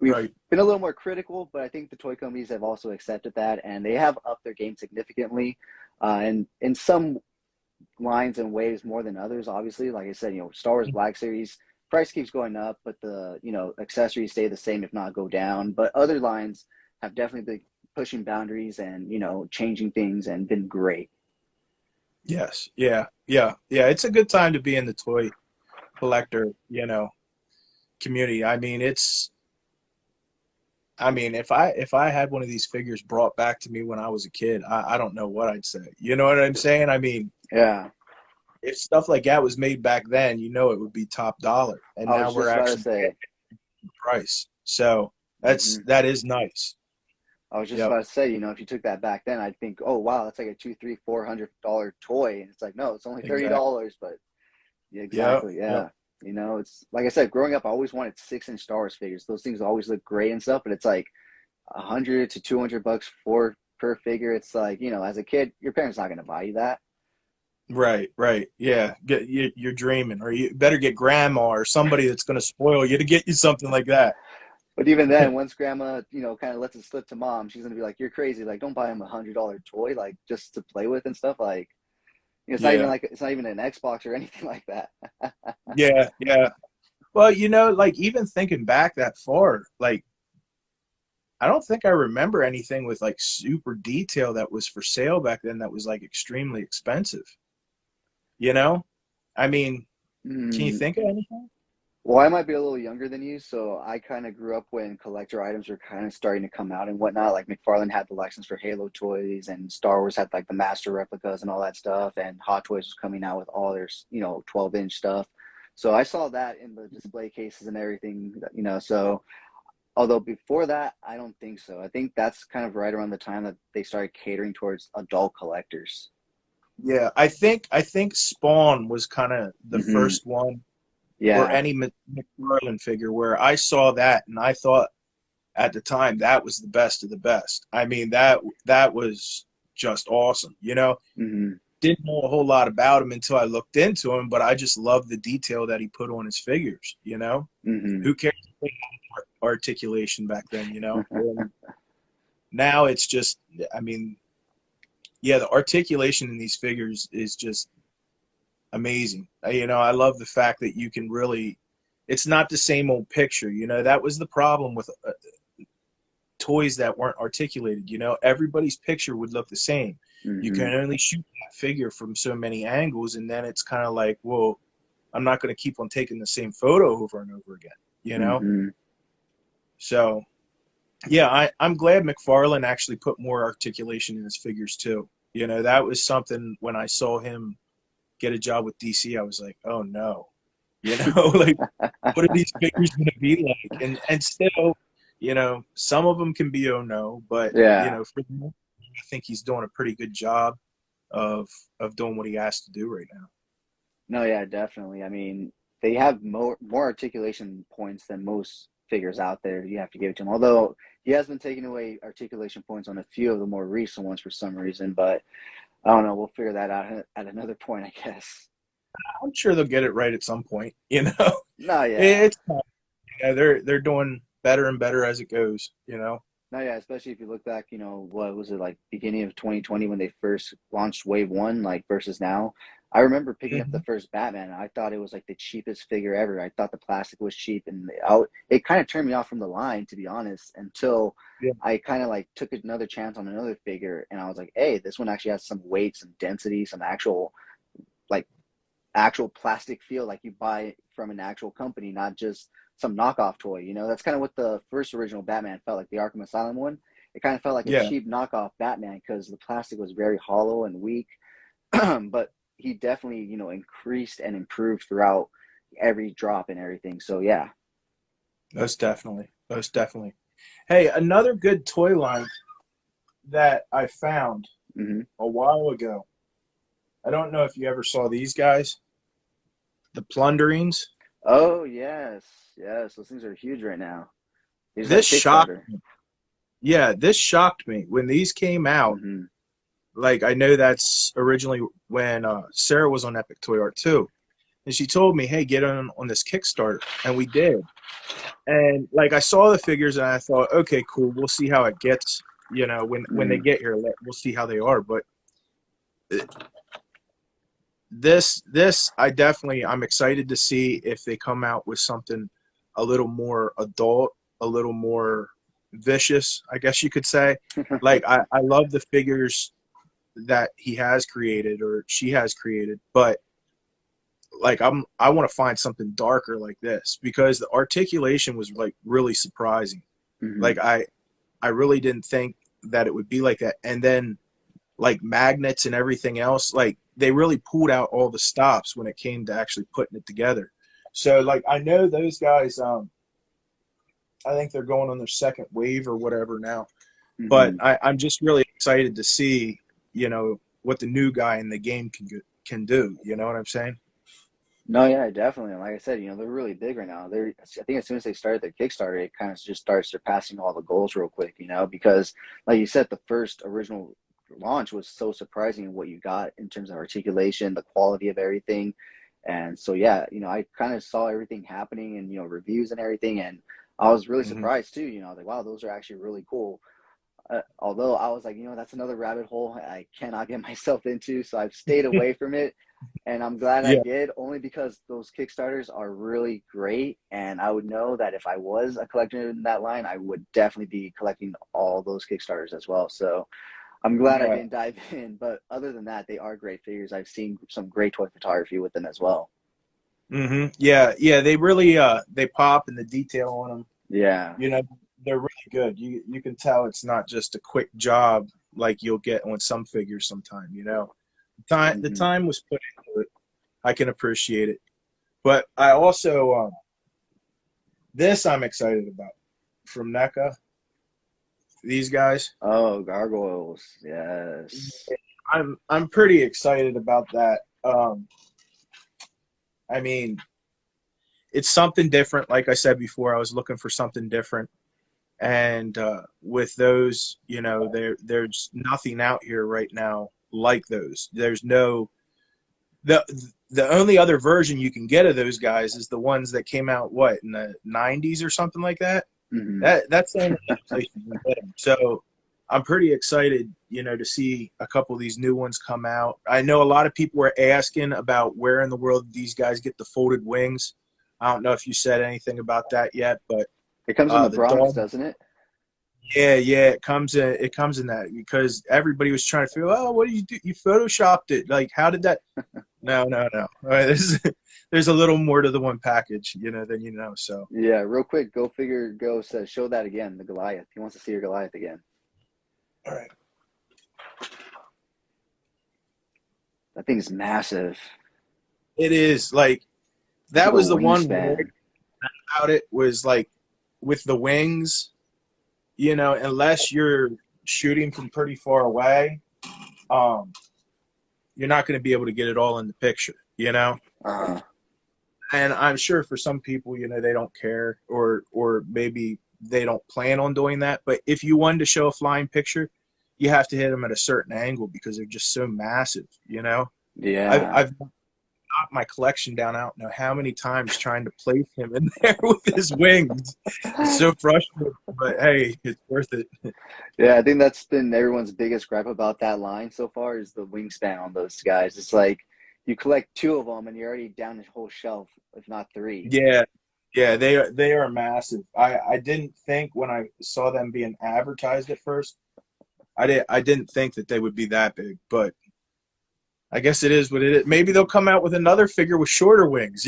[SPEAKER 1] we've been a little more critical, but I think the toy companies have also accepted that and they have upped their game significantly. And in some lines and ways more than others, obviously. Like I said, Star Wars Black Series, price keeps going up, but the, accessories stay the same, if not go down. But other lines have definitely been pushing boundaries and, changing things and been great.
[SPEAKER 2] Yes. Yeah. It's a good time to be in the toy collector, community. I mean, if I had one of these figures brought back to me when I was a kid, I don't know what I'd say. You know what I'm saying? I mean,
[SPEAKER 1] yeah.
[SPEAKER 2] If stuff like that was made back then, it would be top dollar. And now we're actually getting the price. So that is nice.
[SPEAKER 1] I was just about to say, if you took that back then, I'd think, oh wow, that's like a $200-$400 toy, and it's like, no, it's only $30. But yeah, exactly, yeah. It's like I said, growing up, I always wanted 6-inch Star Wars figures. Those things always look great and stuff, but it's like $100 to $200 per figure. It's like, as a kid, your parents not going to buy you that.
[SPEAKER 2] Right. Yeah, you're dreaming, or you better get grandma or somebody that's going to spoil you to get you something like that.
[SPEAKER 1] But even then, once grandma, kind of lets it slip to mom, she's gonna be like, "You're crazy! Like, don't buy him $100 toy, like just to play with and stuff. Like, it's not even it's not even an Xbox or anything like that."
[SPEAKER 2] Yeah. Well, like even thinking back that far, like I don't think I remember anything with like super detail that was for sale back then that was like extremely expensive. I mean, can you think of anything?
[SPEAKER 1] Well, I might be a little younger than you, so I kind of grew up when collector items were kind of starting to come out and whatnot. Like Mcfarland had the license for Halo toys, and Star Wars had like the master replicas and all that stuff, and Hot Toys was coming out with all their 12-inch stuff. So I saw that in the display cases and everything, So although before that, I don't think so. I think that's kind of right around the time that they started catering towards adult collectors.
[SPEAKER 2] Yeah, I think Spawn was kind of the first one.
[SPEAKER 1] Yeah.
[SPEAKER 2] Or any Mcfarland figure where I saw that and I thought at the time that was the best of the best. I mean, that was just awesome, Didn't know a whole lot about him until I looked into him, but I just loved the detail that he put on his figures, Who cares if they articulation back then, you know. And now it's just, I mean, yeah, the articulation in these figures is just amazing. You know, I love the fact that you can really, it's not the same old picture. You know, that was the problem with toys that weren't articulated. You know, everybody's picture would look the same. You can only shoot that figure from so many angles, and then it's kind of like, well, I'm not going to keep on taking the same photo over and over again, you know? So, yeah, I'm glad McFarland actually put more articulation in his figures, too. You know, that was something when I saw him get a job with DC, I was like, oh, no. You know, like, what are these figures going to be like? And still, you know, some of them can be oh, no, but, you know, for me, I think he's doing a pretty good job of doing what he has to do right now.
[SPEAKER 1] No, yeah, definitely. I mean, they have more articulation points than most figures out there. You have to give it to him. Although he has been taking away articulation points on a few of the more recent ones for some reason. But I don't know. We'll figure that out at another point, I guess.
[SPEAKER 2] I'm sure they'll get it right at some point. You know.
[SPEAKER 1] No, yeah.
[SPEAKER 2] It's yeah, they're doing better and better as it goes. You know.
[SPEAKER 1] No, yeah, especially if you look back, you know, what was it, like beginning of 2020 when they first launched Wave 1, like versus now. I remember picking up the first Batman, and I thought it was like the cheapest figure ever. I thought the plastic was cheap, and it kind of turned me off from the line, to be honest, until I kind of like took another chance on another figure, and I was like, hey, this one actually has some weight, some density, some actual plastic feel like you buy from an actual company, not just some knockoff toy. You know, that's kind of what the first original Batman felt like, the Arkham Asylum one. It kind of felt like a cheap knockoff Batman because the plastic was very hollow and weak. But he definitely, you know, increased and improved throughout every drop and everything. So yeah.
[SPEAKER 2] Most definitely. Hey, another good toy line that I found a while ago. I don't know if you ever saw these guys. The Plunderings.
[SPEAKER 1] Oh, yes. Yes, those things are huge right now.
[SPEAKER 2] This shocked me. Yeah, this shocked me. When these came out, like, I know that's originally when Sarah was on Epic Toy Art too. And she told me, hey, get on this Kickstarter. And we did. And, like, I saw the figures and I thought, okay, cool. We'll see how it gets, you know, when they get here. We'll see how they are. But this I'm excited to see if they come out with something a little more adult, a little more vicious, I guess you could say. Like, I love the figures that he has created or she has created, but like I want to find something darker like this because the articulation was like really surprising. Like I really didn't think that it would be like that. And then like magnets and everything else, like they really pulled out all the stops when it came to actually putting it together. So like I know those guys, I think they're going on their second wave or whatever now. But I'm just really excited to see, you know, what the new guy in the game can do. You know what I'm saying?
[SPEAKER 1] No, yeah, definitely. And like I said, you know, they're really big right now. I think as soon as they started their Kickstarter, it kind of just started surpassing all the goals real quick, you know, because like you said, the first original launch was so surprising in what you got in terms of articulation, the quality of everything. And so, yeah, you know, I kind of saw everything happening and, you know, reviews and everything. And I was really surprised too, you know, like, wow, those are actually really cool. Although I was like, you know, that's another rabbit hole I cannot get myself into. So I've stayed away from it. And I'm glad I did, only because those Kickstarters are really great. And I would know that if I was a collector in that line, I would definitely be collecting all those Kickstarters as well. So I'm glad I didn't dive in. But other than that, they are great figures. I've seen some great toy photography with them as well.
[SPEAKER 2] Yeah, they really they pop and the detail on them.
[SPEAKER 1] Yeah.
[SPEAKER 2] You know, they're really good. You can tell it's not just a quick job like you'll get on some figures sometime, you know. The time was put into it. I can appreciate it. But I also this I'm excited about from Neca. These guys.
[SPEAKER 1] Oh, Gargoyles. Yes.
[SPEAKER 2] I'm pretty excited about that. I mean, it's something different. Like I said before, I was looking for something different. And with those, you know, there's nothing out here right now like those. There's no the only other version you can get of those guys is the ones that came out in the 90s or something like that.
[SPEAKER 1] Mm-hmm.
[SPEAKER 2] That's the only place you can get them. So I'm pretty excited, to see a couple of these new ones come out. I know a lot of people were asking about where in the world these guys get the folded wings. I don't know if you said anything about that yet, but
[SPEAKER 1] It comes in the
[SPEAKER 2] the
[SPEAKER 1] Bronx,
[SPEAKER 2] dog.
[SPEAKER 1] doesn't it?
[SPEAKER 2] Yeah, it comes in. It comes in that because everybody was trying to figure, oh, what did you do? You photoshopped it. Like, how did that? No. All right, there's a little more to the one package, than you know. So
[SPEAKER 1] Yeah, real quick, go figure. Go says show that again. The Goliath. He wants to see your Goliath again.
[SPEAKER 2] all right,
[SPEAKER 1] That thing's massive.
[SPEAKER 2] it is like that was the one word
[SPEAKER 1] Wingspan.
[SPEAKER 2] about it was like with the wings, unless you're shooting from pretty far away, you're not going to be able to get it all in the picture.
[SPEAKER 1] Uh,
[SPEAKER 2] And I'm sure for some people, they don't care or maybe they don't plan on doing that. But if you wanted to show a flying picture, you have to hit them at a certain angle because they're just so massive,
[SPEAKER 1] yeah.
[SPEAKER 2] I've got my collection down. I don't know how many times trying to place him in there with his wings. It's so frustrating, but hey, it's worth it.
[SPEAKER 1] Yeah, I think that's been everyone's biggest gripe about that line so far is the wingspan on those guys. It's like you collect two of them and you're already down the whole shelf, if not three.
[SPEAKER 2] Yeah, they are massive. I didn't think when I saw them being advertised at first, I didn't think that they would be that big, but I guess it is what it is. Maybe they'll come out with another figure with shorter wings,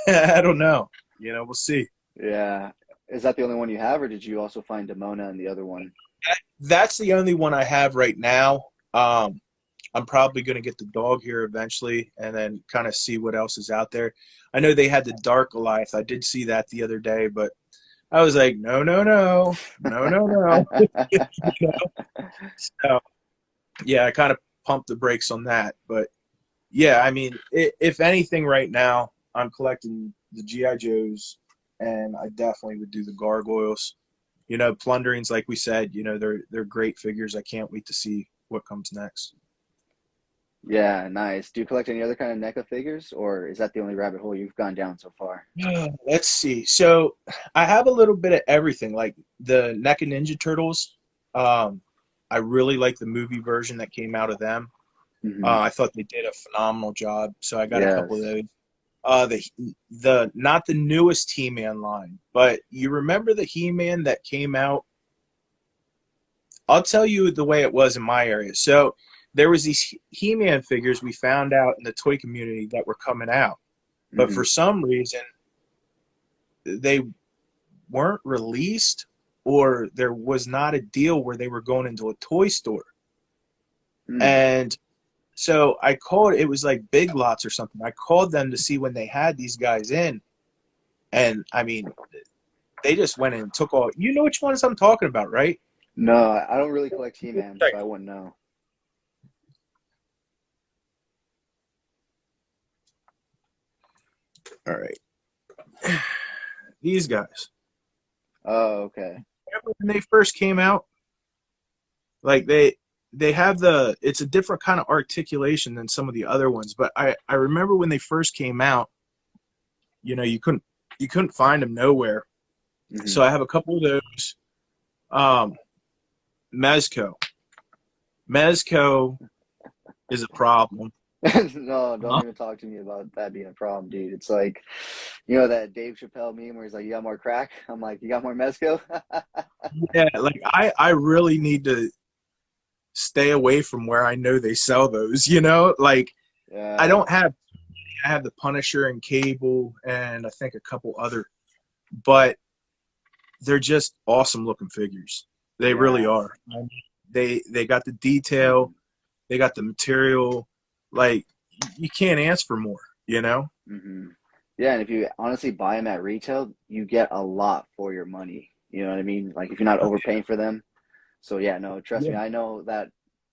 [SPEAKER 2] I don't know. We'll see.
[SPEAKER 1] Yeah. Is that the only one you have, or did you also find Demona and the other one?
[SPEAKER 2] That's the only one I have right now. I'm probably going to get the dog here eventually and then kind of see what else is out there. I know they had the Dark Goliath. I did see that the other day, but I was like, no. So, yeah, I kind of pumped the brakes on that. But, yeah, I mean, if anything right now, I'm collecting the G.I. Joes, and I definitely would do the Gargoyles. Plunderings, like we said, they're great figures. I can't wait to see what comes next.
[SPEAKER 1] Yeah, nice. Do you collect any other kind of NECA figures, or is that the only rabbit hole you've gone down so far?
[SPEAKER 2] Let's see. So I have a little bit of everything, like the Neca Ninja Turtles. I really like the movie version that came out of them.
[SPEAKER 1] Mm-hmm.
[SPEAKER 2] I thought they did a phenomenal job, so I got a couple of
[SPEAKER 1] Yes.
[SPEAKER 2] those. The not the newest He-Man line, but you remember the He-Man that came out? I'll tell you the way it was in my area. So there was these He-Man figures we found out in the toy community that were coming out, but
[SPEAKER 1] Mm-hmm.
[SPEAKER 2] for some reason they weren't released, or there was not a deal where they were going into a toy store.
[SPEAKER 1] Mm.
[SPEAKER 2] And so I called, it was like Big Lots or something. I called them to see when they had these guys in. And I mean, they just went in and took all, you know which ones I'm talking about, right?
[SPEAKER 1] No, I don't really collect He-Man, so I wouldn't know.
[SPEAKER 2] All right. These guys.
[SPEAKER 1] Oh, okay.
[SPEAKER 2] Remember when they first came out? Like they have it's a different kind of articulation than some of the other ones, but I remember when they first came out, you couldn't find them nowhere.
[SPEAKER 1] Mm-hmm.
[SPEAKER 2] So I have a couple of those. Mezco is a problem.
[SPEAKER 1] No, don't even talk to me about that being a problem, dude. It's like, that Dave Chappelle meme where he's like, "You got more crack?" I'm like, "You got more mezco?"
[SPEAKER 2] Yeah, like I really need to stay away from where I know they sell those, Like
[SPEAKER 1] Yeah.
[SPEAKER 2] I have the Punisher and Cable and I think a couple other, but they're just awesome looking figures. They really are. I mean, they got the detail, they got the material. Like you can't ask for more,
[SPEAKER 1] Mm-hmm. Yeah, and if you honestly buy them at retail, you get a lot for your money. You know what I mean? Like if you're not overpaying for them. So yeah, no, trust me,
[SPEAKER 2] Yeah.
[SPEAKER 1] I know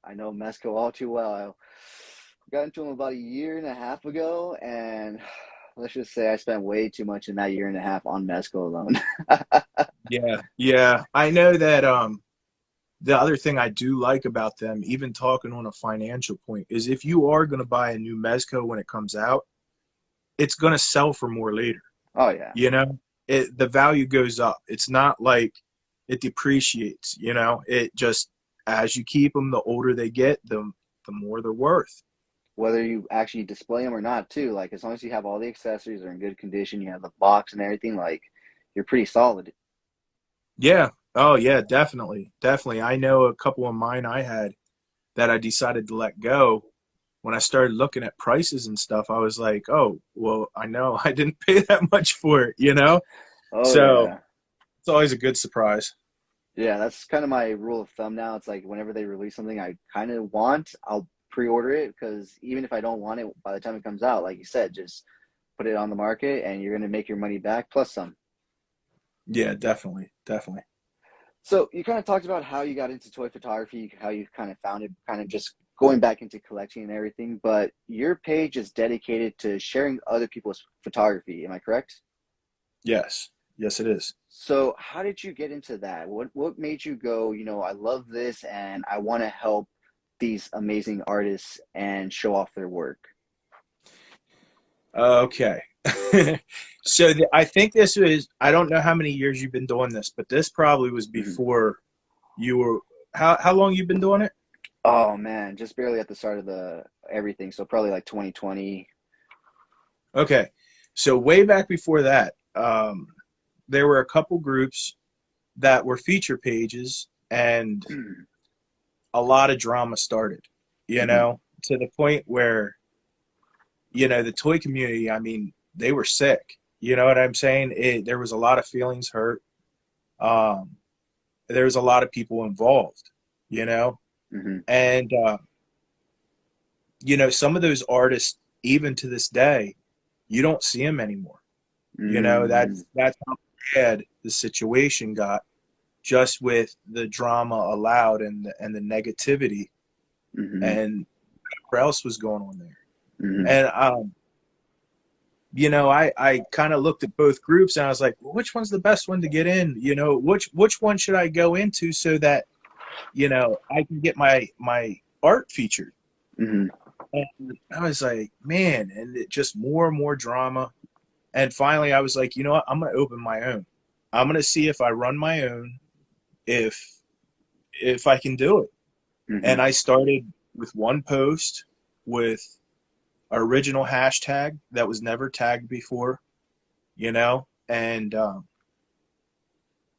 [SPEAKER 1] Mezco all too well. I got into him about a year and a half ago, and let's just say I spent way too much in that year and a half on Mezco alone.
[SPEAKER 2] Yeah. I know that the other thing I do like about them, even talking on a financial point, is if you are going to buy a new Mezco when it comes out, it's going to sell for more later.
[SPEAKER 1] Oh yeah.
[SPEAKER 2] the value goes up. It's not like it depreciates, you know. It just, as you keep them, the older they get, the more they're worth.
[SPEAKER 1] Whether you actually display them or not, too. Like, as long as you have all the accessories are in good condition, you have the box and everything, like, you're pretty solid.
[SPEAKER 2] Yeah. Oh yeah, definitely. Definitely. I know a couple of mine I had that I decided to let go. When I started looking at prices and stuff, I was like, oh, well, I know I didn't pay that much for it, you know?
[SPEAKER 1] Oh,
[SPEAKER 2] So
[SPEAKER 1] yeah.
[SPEAKER 2] it's always a good surprise.
[SPEAKER 1] Yeah, that's kind of my rule of thumb now. It's like whenever they release something I kind of want, I'll pre-order it because even if I don't want it by the time it comes out, like you said, just put it on the market and you're going to make your money back plus some.
[SPEAKER 2] Yeah, definitely. Definitely.
[SPEAKER 1] So you kind of talked about how you got into toy photography, how you kind of found it, kind of just going back into collecting and everything, but your page is dedicated to sharing other people's photography. Am I correct?
[SPEAKER 2] Yes. Yes, it is.
[SPEAKER 1] So how did you get into that? What made you go, I love this and I want to help these amazing artists and show off their work?
[SPEAKER 2] Okay. So I think this was, I don't know how many years you've been doing this, but this probably was
[SPEAKER 1] Mhm.
[SPEAKER 2] before you were, how long you been doing it?
[SPEAKER 1] Oh man, just barely at the start of the everything. So probably like 2020.
[SPEAKER 2] Okay. So way back before that, there were a couple groups that were feature pages, and a lot of drama started, you
[SPEAKER 1] Hmm.
[SPEAKER 2] know, to the point where, you know, the toy community, I mean, they were sick. You know what I'm saying? There was a lot of feelings hurt. Um, there was a lot of people involved, you know,
[SPEAKER 1] Hmm.
[SPEAKER 2] and you know, some of those artists, even to this day, you don't see them anymore. You know,
[SPEAKER 1] Hmm.
[SPEAKER 2] that's how bad the situation got, just with the drama allowed and the negativity
[SPEAKER 1] Hmm.
[SPEAKER 2] and what else was going on there.
[SPEAKER 1] Hmm.
[SPEAKER 2] And you know, I kind of looked at both groups and I was like, well, which one's the best one to get in? You know, which one should I go into so that, you know, I can get my art featured?
[SPEAKER 1] Hmm.
[SPEAKER 2] And I was like, man, and it just more and more drama. And finally, I was like, you know what? I'm going to open my own. I'm going to see if I run my own, if I can do it.
[SPEAKER 1] Hmm.
[SPEAKER 2] And I started with one post with original hashtag that was never tagged before, you know, and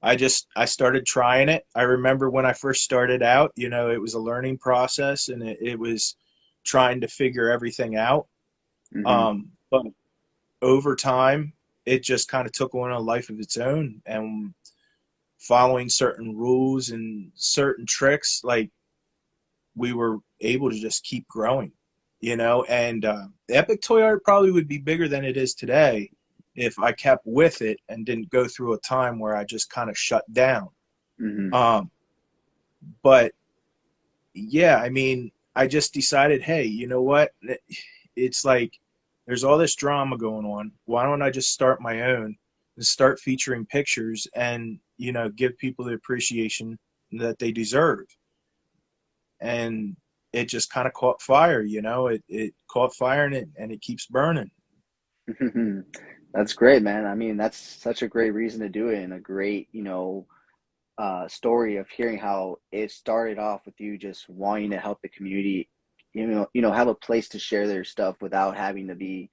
[SPEAKER 2] I started trying it. I remember when I first started out, you know, it was a learning process and it was trying to figure everything out.
[SPEAKER 1] Hmm.
[SPEAKER 2] But over time, it just kind of took on a life of its own, and following certain rules and certain tricks, like we were able to just keep growing, you know. And Epic Toy Art probably would be bigger than it is today if I kept with it and didn't go through a time where I just kind of shut down.
[SPEAKER 1] Hmm.
[SPEAKER 2] Um, but yeah, I mean, I just decided, hey, you know what? It's like there's all this drama going on. Why don't I just start my own and start featuring pictures and, you know, give people the appreciation that they deserve? And it just kind of caught fire, you know. It caught fire and it keeps burning.
[SPEAKER 1] That's great, man. I mean, that's such a great reason to do it and a great, story of hearing how it started off with you just wanting to help the community, have a place to share their stuff without having to be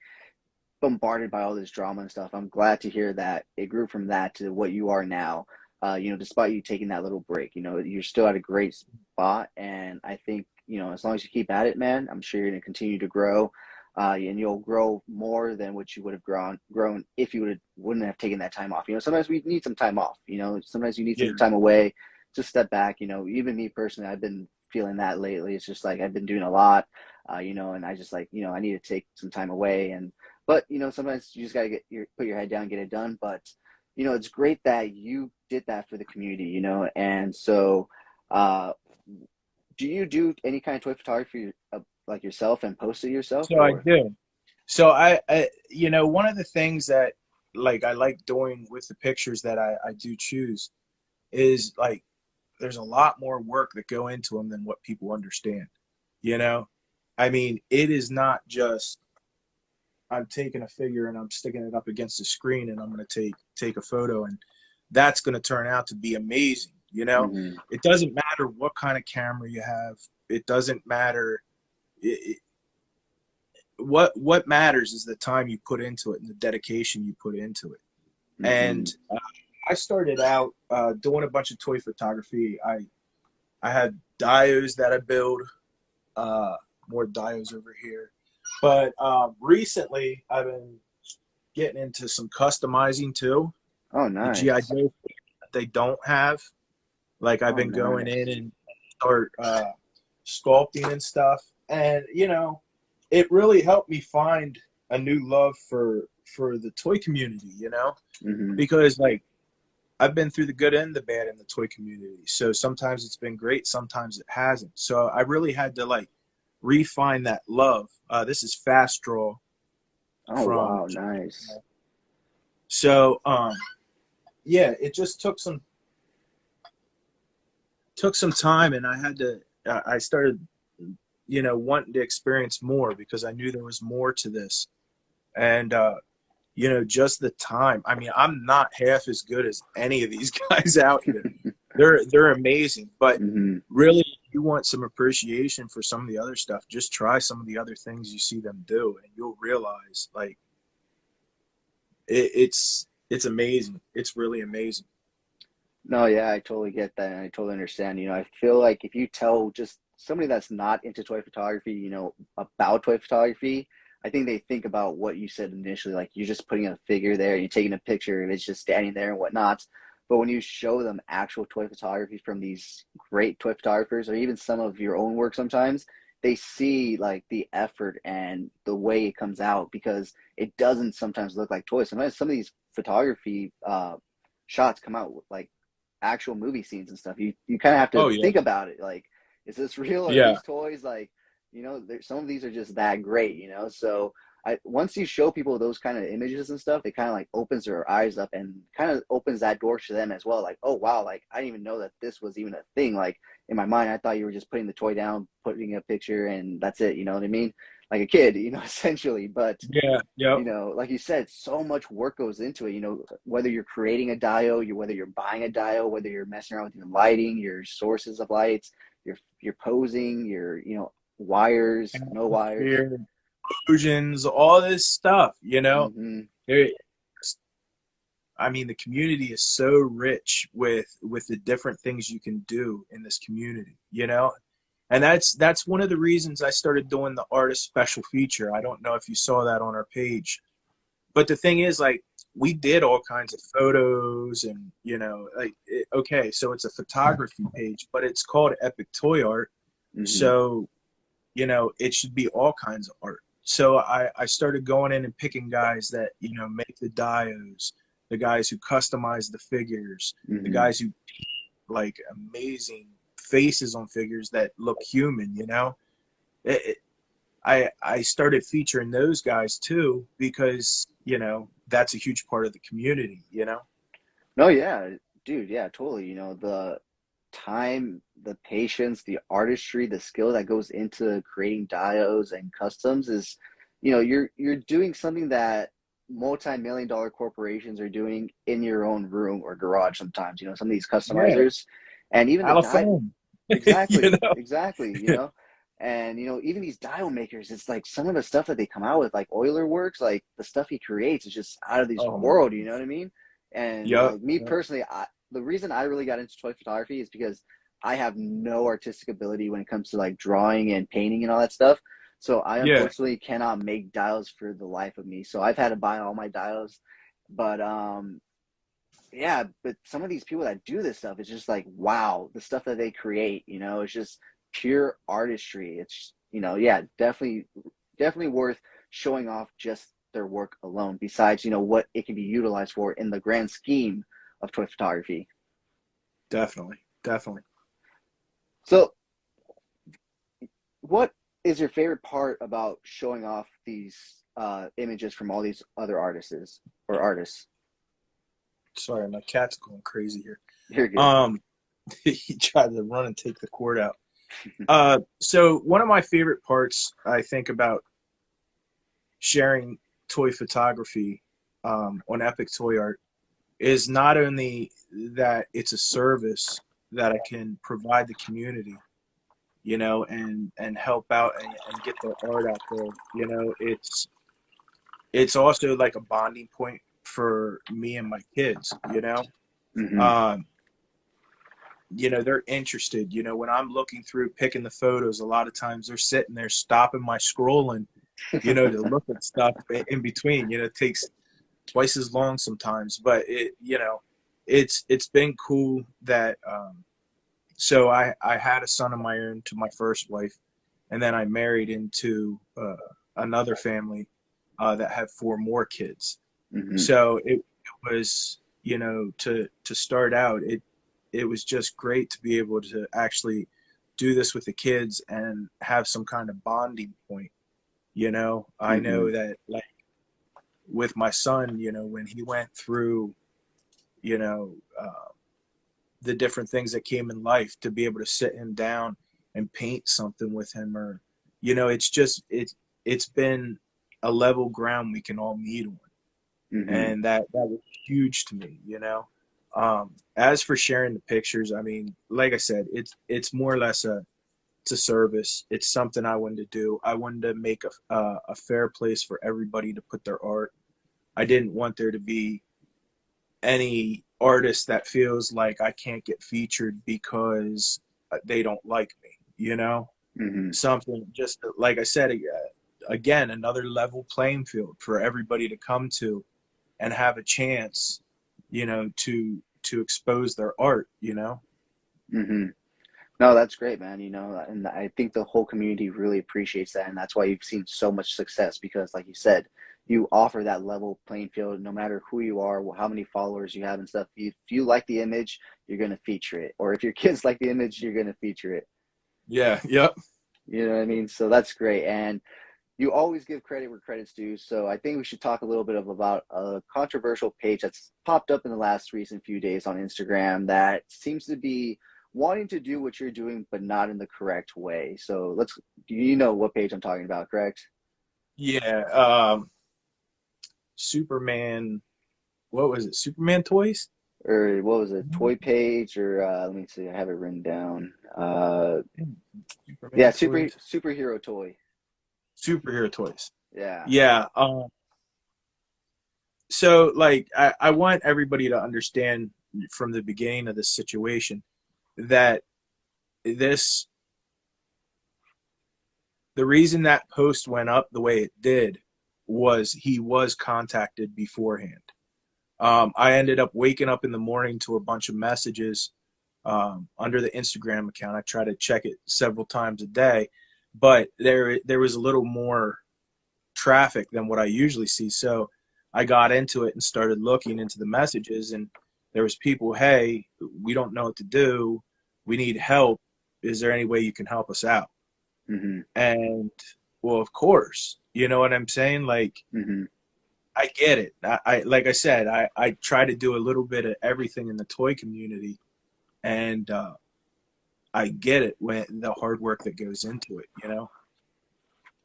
[SPEAKER 1] bombarded by all this drama and stuff. I'm glad to hear that it grew from that to what you are now. Despite you taking that little break, you're still at a great spot, and I think as long as you keep at it, man, I'm sure you're going to continue to grow, and you'll grow more than what you would have grown if you wouldn't have taken that time off. Sometimes we need some time off. Sometimes you need
[SPEAKER 2] Yeah.
[SPEAKER 1] some time away, just step back. Even me personally, I've been feeling that lately. It's just like I've been doing a lot, and I just like I need to take some time away and but sometimes you just gotta put your head down, and get it done. But it's great that you did that for the community. And so, uh, do you do any kind of toy photography like yourself and post it yourself,
[SPEAKER 2] So I
[SPEAKER 1] or?
[SPEAKER 2] do. So you know, one of the things that like I like doing with the pictures that I do choose is like there's a lot more work that go into them than what people understand. You know, I mean, it is not just I'm taking a figure and I'm sticking it up against the screen and I'm going to take a photo, and that's going to turn out to be amazing. You know,
[SPEAKER 1] Mm-hmm.
[SPEAKER 2] it doesn't matter what kind of camera you have. It doesn't matter. What matters is the time you put into it and the dedication you put into it.
[SPEAKER 1] Mm-hmm.
[SPEAKER 2] And I started out doing a bunch of toy photography. I had dios that I build, more dios over here. But recently, I've been getting into some customizing too.
[SPEAKER 1] Oh,
[SPEAKER 2] The GI
[SPEAKER 1] nice.
[SPEAKER 2] Joe that they don't have. Like I've
[SPEAKER 1] Oh,
[SPEAKER 2] been going in
[SPEAKER 1] nice.
[SPEAKER 2] and start sculpting and stuff, and you know, it really helped me find a new love for the toy community. You know,
[SPEAKER 1] Mm-hmm.
[SPEAKER 2] because like I've been through the good and the bad in the toy community. So sometimes it's been great, sometimes it hasn't. So I really had to like refine that love. This is Fast Draw
[SPEAKER 1] Oh,
[SPEAKER 2] from.
[SPEAKER 1] wow, nice.
[SPEAKER 2] So yeah, it just took some time, and I had to. I started, you know, wanting to experience more because I knew there was more to this, and you know, just the time. I mean, I'm not half as good as any of these guys out here. They're amazing, but
[SPEAKER 1] Mm-hmm.
[SPEAKER 2] really, if you want some appreciation for some of the other stuff, just try some of the other things you see them do, and you'll realize like it's amazing. It's really amazing.
[SPEAKER 1] No, yeah, I totally get that, and I totally understand. I feel like if you tell just somebody that's not into toy photography, about toy photography, I think they think about what you said initially, like you're just putting a figure there, you're taking a picture, and it's just standing there and whatnot. But when you show them actual toy photography from these great toy photographers, or even some of your own work sometimes, they see like the effort and the way it comes out because it doesn't sometimes look like toys. Sometimes some of these photography shots come out like actual movie scenes and stuff. You kind of have to
[SPEAKER 2] Oh yeah,
[SPEAKER 1] think about it. Like, is this real? Or are
[SPEAKER 2] yeah.
[SPEAKER 1] these toys? Like, some of these are just that great. So once you show people those kind of images and stuff, it kind of like opens their eyes up and kind of opens that door to them as well. Like, oh wow, like I didn't even know that this was even a thing. Like in my mind, I thought you were just putting the toy down, putting a picture, and that's it. You know what I mean? Like a kid, essentially. But
[SPEAKER 2] Yeah, yep.
[SPEAKER 1] like you said, so much work goes into it. Whether you're creating a dio, whether you're buying a dio, whether you're messing around with your lighting, your sources of lights, your posing, your wires, no wires.
[SPEAKER 2] Atmosphere, illusions, all this stuff, you know.
[SPEAKER 1] Mm-hmm.
[SPEAKER 2] There, I mean, the community is so rich with the different things you can do in this community, you know. And that's one of the reasons I started doing the artist special feature. I don't know if you saw that on our page, but the thing is, like, we did all kinds of photos, and you know, like, okay, so it's a photography page, but it's called Epic Toy Art,
[SPEAKER 1] Mm-hmm.
[SPEAKER 2] so you know, it should be all kinds of art. So I started going in and picking guys that, you know, make the dios, the guys who customize the figures, the
[SPEAKER 1] Mm-hmm.
[SPEAKER 2] guys who like amazing faces on figures that look human, you know. I started featuring those guys too because, you know, that's a huge part of the community, you know.
[SPEAKER 1] No, yeah, dude, yeah, totally. The time, the patience, the artistry, the skill that goes into creating dios and customs is, you're doing something that multi-million dollar corporations are doing in your own room or garage sometimes, some of these
[SPEAKER 2] Yeah,
[SPEAKER 1] customizers and even the die.
[SPEAKER 2] Alabama. You
[SPEAKER 1] Exactly,
[SPEAKER 2] know.
[SPEAKER 1] exactly, and even these dio makers, it's like some of the stuff that they come out with, like Euler Works, like the stuff he creates is just out of this
[SPEAKER 2] Oh my
[SPEAKER 1] world, you know
[SPEAKER 2] goodness.
[SPEAKER 1] what I mean? And
[SPEAKER 2] Yep.
[SPEAKER 1] like me
[SPEAKER 2] Yep.
[SPEAKER 1] personally, the reason I really got into toy photography is because I have no artistic ability when it comes to like drawing and painting and all that stuff. So I
[SPEAKER 2] Yeah.
[SPEAKER 1] unfortunately cannot make dials for the life of me. So I've had to buy all my dials, but yeah, but some of these people that do this stuff, it's just like, wow, the stuff that they create, it's just pure artistry. It's, yeah, definitely worth showing off just their work alone, besides, what it can be utilized for in the grand scheme of toy photography.
[SPEAKER 2] Definitely. Definitely.
[SPEAKER 1] So, what is your favorite part about showing off these images from all these other artists or artists?
[SPEAKER 2] Sorry, my cat's going crazy here.
[SPEAKER 1] You're good.
[SPEAKER 2] Um, he tried to run and take the cord out. So one of my favorite parts, I think, about sharing toy photography on Epic Toy Art is not only that it's a service that I can provide the community, you know, and help out and get their art out there. You know, it's also like a bonding point for me and my kids, you know.
[SPEAKER 1] Mm-hmm.
[SPEAKER 2] Um, you know, they're interested. You know, when I'm looking through picking the photos, a lot of times they're sitting there stopping my scrolling, you know, to look at stuff in between. You know, it takes twice as long sometimes, but it, you know, it's been cool that so I had a son of my own to my first wife, and then I married into another family that had four more kids.
[SPEAKER 1] Mm-hmm.
[SPEAKER 2] So it was, you know, to start out, it was just great to be able to actually do this with the kids and have some kind of bonding point. You know, I
[SPEAKER 1] Mm-hmm.
[SPEAKER 2] know that like with my son, you know, when he went through, you know, the different things that came in life, to be able to sit him down and paint something with him, or, you know, it's been a level ground we can all meet on.
[SPEAKER 1] Mm-hmm.
[SPEAKER 2] And that was huge to me, you know. As for sharing the pictures, I mean, like I said, it's more or less it's a service. It's something I wanted to do. I wanted to make a fair place for everybody to put their art. I didn't want there to be any artist that feels like I can't get featured because they don't like me, you know?
[SPEAKER 1] Mm-hmm.
[SPEAKER 2] Something just like I said, again, another level playing field for everybody to come to and have a chance, you know, to expose their art, you know?
[SPEAKER 1] Mm-hmm. No, that's great, man. You know, and I think the whole community really appreciates that, and that's why you've seen so much success because, like you said, you offer that level playing field no matter who you are, how many followers you have and stuff. If you like the image, you're going to feature it. Or if your kids like the image, you're going to feature it.
[SPEAKER 2] Yeah, yep.
[SPEAKER 1] You know what I mean? So that's great. And you always give credit where credit's due. So I think we should talk a little bit about a controversial page that's popped up in the last recent few days on Instagram that seems to be wanting to do what you're doing, but not in the correct way. So you know what page I'm talking about, correct?
[SPEAKER 2] Yeah. Superman, what was it? Superman toys?
[SPEAKER 1] Or what was it? Toy page or let me see, I have it written down. Yeah,
[SPEAKER 2] Superman toys.
[SPEAKER 1] superhero toy.
[SPEAKER 2] Superhero toys.
[SPEAKER 1] Yeah.
[SPEAKER 2] Yeah. So like I want everybody to understand from the beginning of this situation that this the reason that post went up the way it did was he was contacted beforehand. I ended up waking up in the morning to a bunch of messages under the Instagram account. I try to check it several times a day, but there was a little more traffic than what I usually see. So I got into it and started looking into the messages, and there was people, hey, we don't know what to do. We need help. Is there any way you can help us out?
[SPEAKER 1] Mm-hmm.
[SPEAKER 2] And well, of course, you know what I'm saying? Like,
[SPEAKER 1] Mm-hmm.
[SPEAKER 2] I get it. I like I said, I try to do a little bit of everything in the toy community, and I get it when the hard work that goes into it, you know.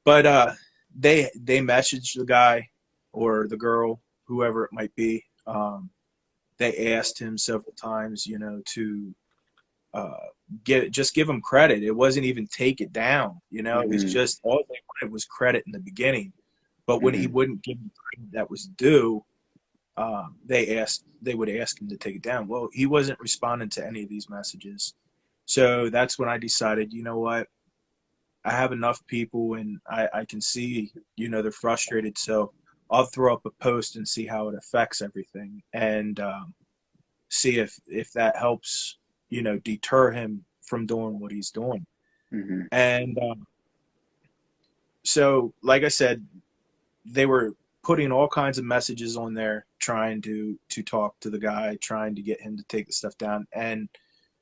[SPEAKER 2] But they messaged the guy or the girl, whoever it might be. They asked him several times, you know, to give him credit. It wasn't even take it down, you know. It was
[SPEAKER 1] Mm-hmm.
[SPEAKER 2] just all they wanted was credit in the beginning. But when he
[SPEAKER 1] Mm-hmm.
[SPEAKER 2] wouldn't give the credit that was due, they would ask him to take it down. Well, he wasn't responding to any of these messages. So that's when I decided, you know what, I have enough people and I can see, you know, they're frustrated. So I'll throw up a post and see how it affects everything, and see if that helps, you know, deter him from doing what he's doing.
[SPEAKER 1] Mm-hmm.
[SPEAKER 2] And so, like I said, they were putting all kinds of messages on there trying to talk to the guy, trying to get him to take the stuff down. And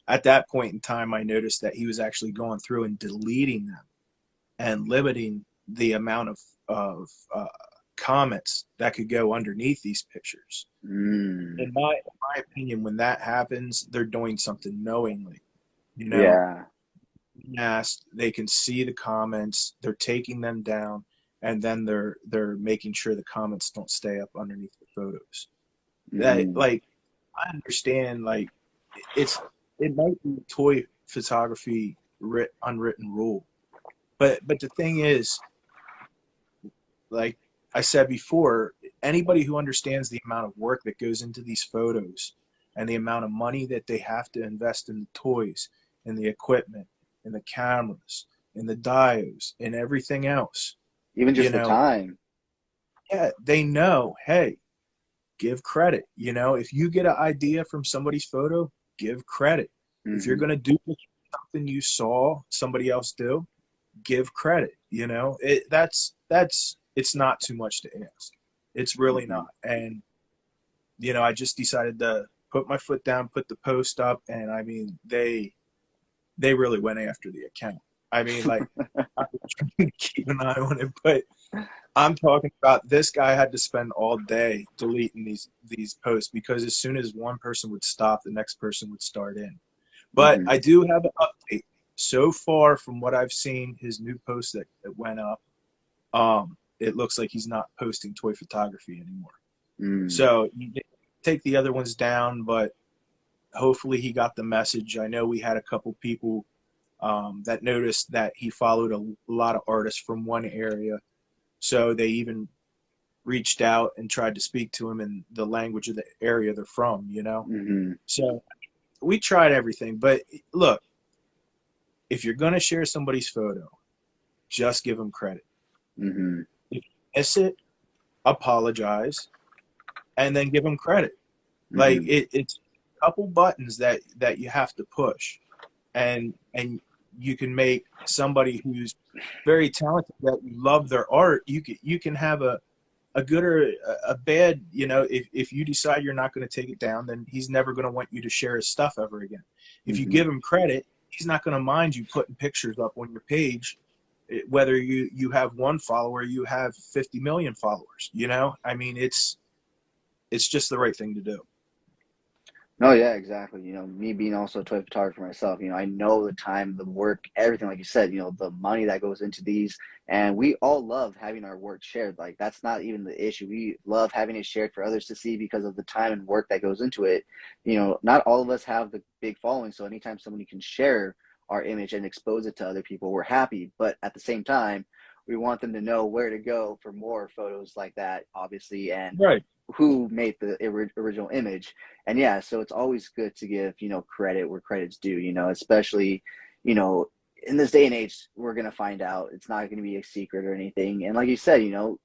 [SPEAKER 2] at that point in time, I noticed that he was actually going through and deleting them and limiting the amount of comments that could go underneath these pictures.
[SPEAKER 1] Mm.
[SPEAKER 2] In my opinion, when that happens, they're doing something knowingly. You know,
[SPEAKER 1] Yeah.
[SPEAKER 2] asked, they can see the comments, they're taking them down, and then they're making sure the comments don't stay up underneath the photos. That,
[SPEAKER 1] Mm-hmm.
[SPEAKER 2] like, I understand, like, it might be toy photography unwritten rule, but the thing is, like I said before, anybody who understands the amount of work that goes into these photos and the amount of money that they have to invest in the toys and the equipment and the cameras and the diodes and everything else,
[SPEAKER 1] Even
[SPEAKER 2] you
[SPEAKER 1] just the
[SPEAKER 2] know,
[SPEAKER 1] time.
[SPEAKER 2] yeah, they know, hey, give credit. You know, if you get an idea from somebody's photo, give credit. If you're
[SPEAKER 1] Mm-hmm.
[SPEAKER 2] going to do something you saw somebody else do, give credit. You know, it's not too much to ask. It's really
[SPEAKER 1] Mm-hmm.
[SPEAKER 2] not. And you know, I just decided to put my foot down, put the post up, and I mean, they really went after the account. I mean, like, I was trying to keep an eye on it, but I'm talking about this guy had to spend all day deleting these posts because as soon as one person would stop, the next person would start in. But
[SPEAKER 1] Mm-hmm.
[SPEAKER 2] I do have an update. So far from what I've seen, his new post that went up, it looks like he's not posting toy photography anymore.
[SPEAKER 1] Mm.
[SPEAKER 2] So you take the other ones down, but hopefully he got the message. I know we had a couple people that noticed that he followed a lot of artists from one area. So they even reached out and tried to speak to him in the language of the area they're from, you know?
[SPEAKER 1] Mm-hmm.
[SPEAKER 2] So we tried everything. But look, if you're going to share somebody's photo, just give them credit.
[SPEAKER 1] Mm-hmm.
[SPEAKER 2] If you miss it, apologize, and then give them credit. Like
[SPEAKER 1] Mm-hmm.
[SPEAKER 2] it's a couple buttons that you have to push, and you can make somebody who's very talented that you love their art. You can have a good or a bad. You know, if you decide you're not going to take it down, then he's never going to want you to share his stuff ever again. If you
[SPEAKER 1] Mm-hmm.
[SPEAKER 2] give him credit, he's not going to mind you putting pictures up on your page, whether you have one follower, you have 50 million followers. You know, I mean, it's just the right thing to do.
[SPEAKER 1] No, yeah, exactly. You know, me being also a toy photographer myself, you know, I know the time, the work, everything, like you said, you know, the money that goes into these. And we all love having our work shared. Like, that's not even the issue. We love having it shared for others to see because of the time and work that goes into it. You know, not all of us have the big following. So anytime somebody can share our image and expose it to other people, we're happy. But at the same time, we want them to know where to go for more photos like that, obviously, and
[SPEAKER 2] Right.
[SPEAKER 1] who made the original image. And yeah, so it's always good to give, you know, credit where credit's due, you know, especially, you know, in this day and age, we're going to find out. It's not going to be a secret or anything. And like you said, you know,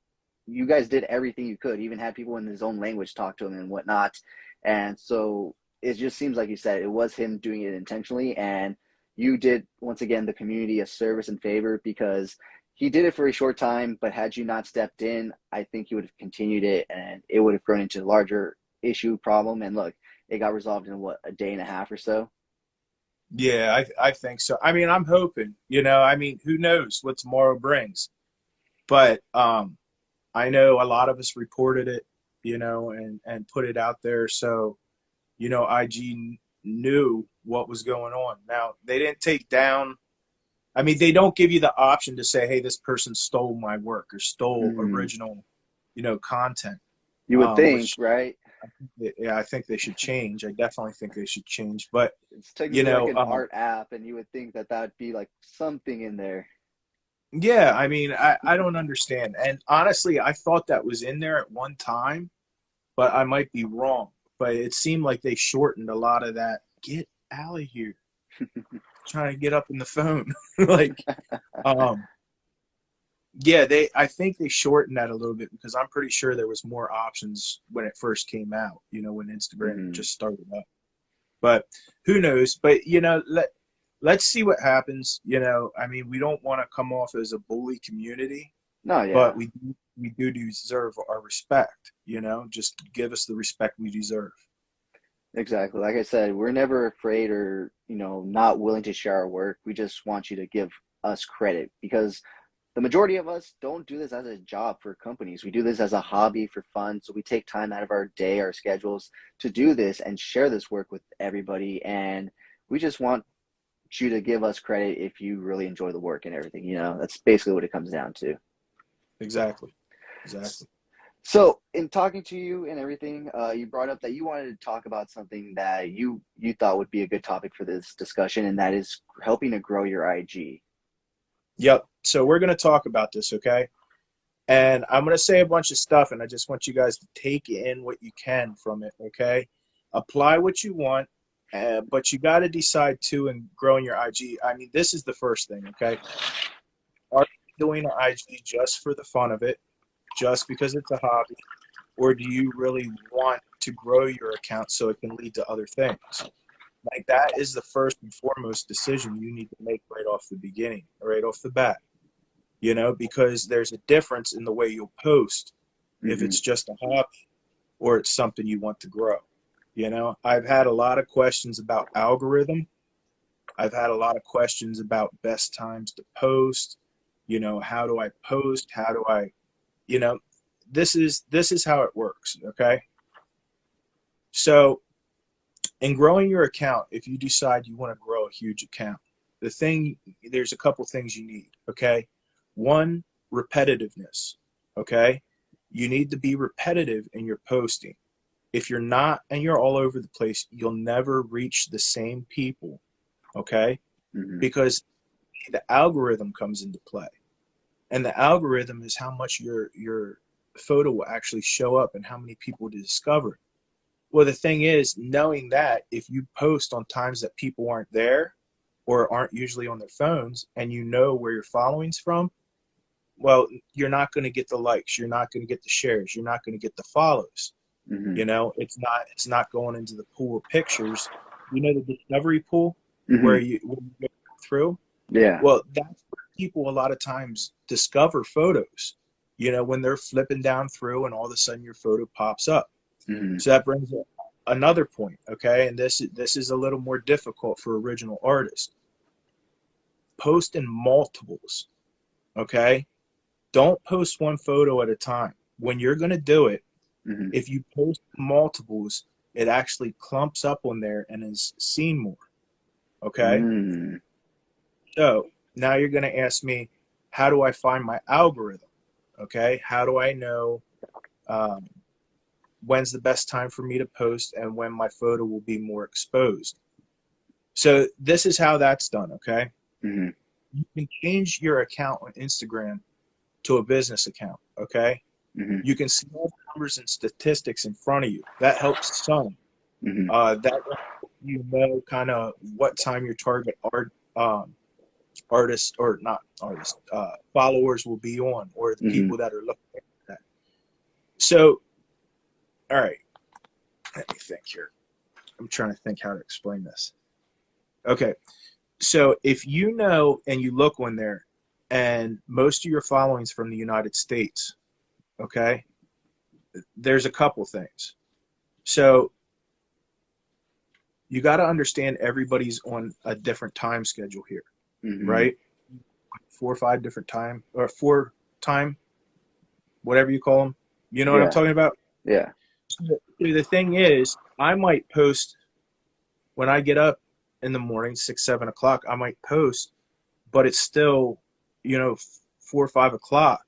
[SPEAKER 1] you guys did everything you could, even had people in his own language talk to him and whatnot. And so it just seems like you said, it was him doing it intentionally. And you did, once again, the community a service and favor because he did it for a short time, but had you not stepped in, I think he would have continued it and it would have grown into a larger issue problem. And look, it got resolved in what, a day and a half or so?
[SPEAKER 2] Yeah, I think so. I mean, I'm hoping, you know, I mean, who knows what tomorrow brings. But I know a lot of us reported it, you know, and put it out there. So, you know, IG knew what was going on. Now, they didn't take down, I mean, they don't give you the option to say, hey, this person stole my work or stole
[SPEAKER 1] Mm-hmm.
[SPEAKER 2] original, you know, content,
[SPEAKER 1] You would think,
[SPEAKER 2] which,
[SPEAKER 1] right?
[SPEAKER 2] yeah, I think they should change. I definitely think they should change. But,
[SPEAKER 1] It's
[SPEAKER 2] you
[SPEAKER 1] technically like
[SPEAKER 2] know,
[SPEAKER 1] an art app, and you would think that that would be like something in there.
[SPEAKER 2] yeah, I mean, I don't understand. And honestly, I thought that was in there at one time, but I might be wrong. But it seemed like they shortened a lot of that. Get out of here. Trying to get up in the phone. Like, um, yeah, I think they shortened that a little bit because I'm pretty sure there was more options when it first came out, you know, when Instagram
[SPEAKER 1] Mm-hmm.
[SPEAKER 2] just started up. But who knows? But you know, let's see what happens. You know, I mean, we don't want to come off as a bully community,
[SPEAKER 1] No,
[SPEAKER 2] but
[SPEAKER 1] yeah,
[SPEAKER 2] we do deserve our respect. You know, just give us the respect we deserve.
[SPEAKER 1] exactly. Like I said, we're never afraid or, you know, not willing to share our work. We just want you to give us credit because the majority of us don't do this as a job for companies. We do this as a hobby for fun. So we take time out of our day, our schedules to do this and share this work with everybody. And we just want you to give us credit if you really enjoy the work and everything. You know, that's basically what it comes down to.
[SPEAKER 2] Exactly. Exactly.
[SPEAKER 1] So, in talking to you and everything, you brought up that you wanted to talk about something that you thought would be a good topic for this discussion, and that is helping to grow your IG.
[SPEAKER 2] Yep. So we're going to talk about this, okay? And I'm going to say a bunch of stuff, and I just want you guys to take in what you can from it, okay? Apply what you want, but you got to decide too in growing your IG. I mean, this is the first thing, okay? Are you doing an IG just for the fun of it, just because it's a hobby, or do you really want to grow your account so it can lead to other things? Like, that is the first and foremost decision you need to make right off the beginning, right off the bat. You know, because there's a difference in the way you'll post if it's just a hobby or it's something you want to grow. You know, I've had a lot of questions about algorithm. I've had a lot of questions about best times to post. You know, how do I post? How do I, you know, this is how it works, okay? So in growing your account, if you decide you want to grow a huge account, there's a couple things you need, okay? One, repetitiveness, okay? You need to be repetitive in your posting. If you're not and you're all over the place, you'll never reach the same people, okay? Because the algorithm comes into play. And the algorithm is how much your photo will actually show up and how many people to discover. Well, the thing is, knowing that if you post on times that people aren't there or aren't usually on their phones and you know where your following's from, well, you're not going to get the likes. You're not going to get the shares. You're not going to get the follows. You know, it's not going into the pool of pictures. You know, the discovery pool where you go through?
[SPEAKER 1] Yeah.
[SPEAKER 2] Well, that's where people a lot of times discover photos, you know, when they're flipping down through and all of a sudden your photo pops up. So that brings up another point, okay? And this is a little more difficult for original artists. Post in multiples, okay? Don't post one photo at a time. When you're going to do it, if you post multiples, it actually clumps up on there and is seen more, okay? So now you're going to ask me, how do I find my algorithm, okay? How do I know when's the best time for me to post and when my photo will be more exposed? So this is how that's done, okay? You can change your account on Instagram to a business account, okay? You can see all the numbers and statistics in front of you. That helps some. That will help you know kind of what time your target artists, or not artists, followers will be on, or the people that are looking at that. So, all right, let me think here. I'm trying to think how to explain this. Okay, so if you know and you look on there and most of your following's from the United States, okay, there's a couple things. So you got to understand everybody's on a different time schedule here, right? 4 or 5 different time, or 4 time, whatever you call them. You know what I'm talking about?
[SPEAKER 1] Yeah.
[SPEAKER 2] So the thing is, I might post when I get up in the morning, 6, 7 o'clock, I might post, but it's still, you know, 4 or 5 o'clock.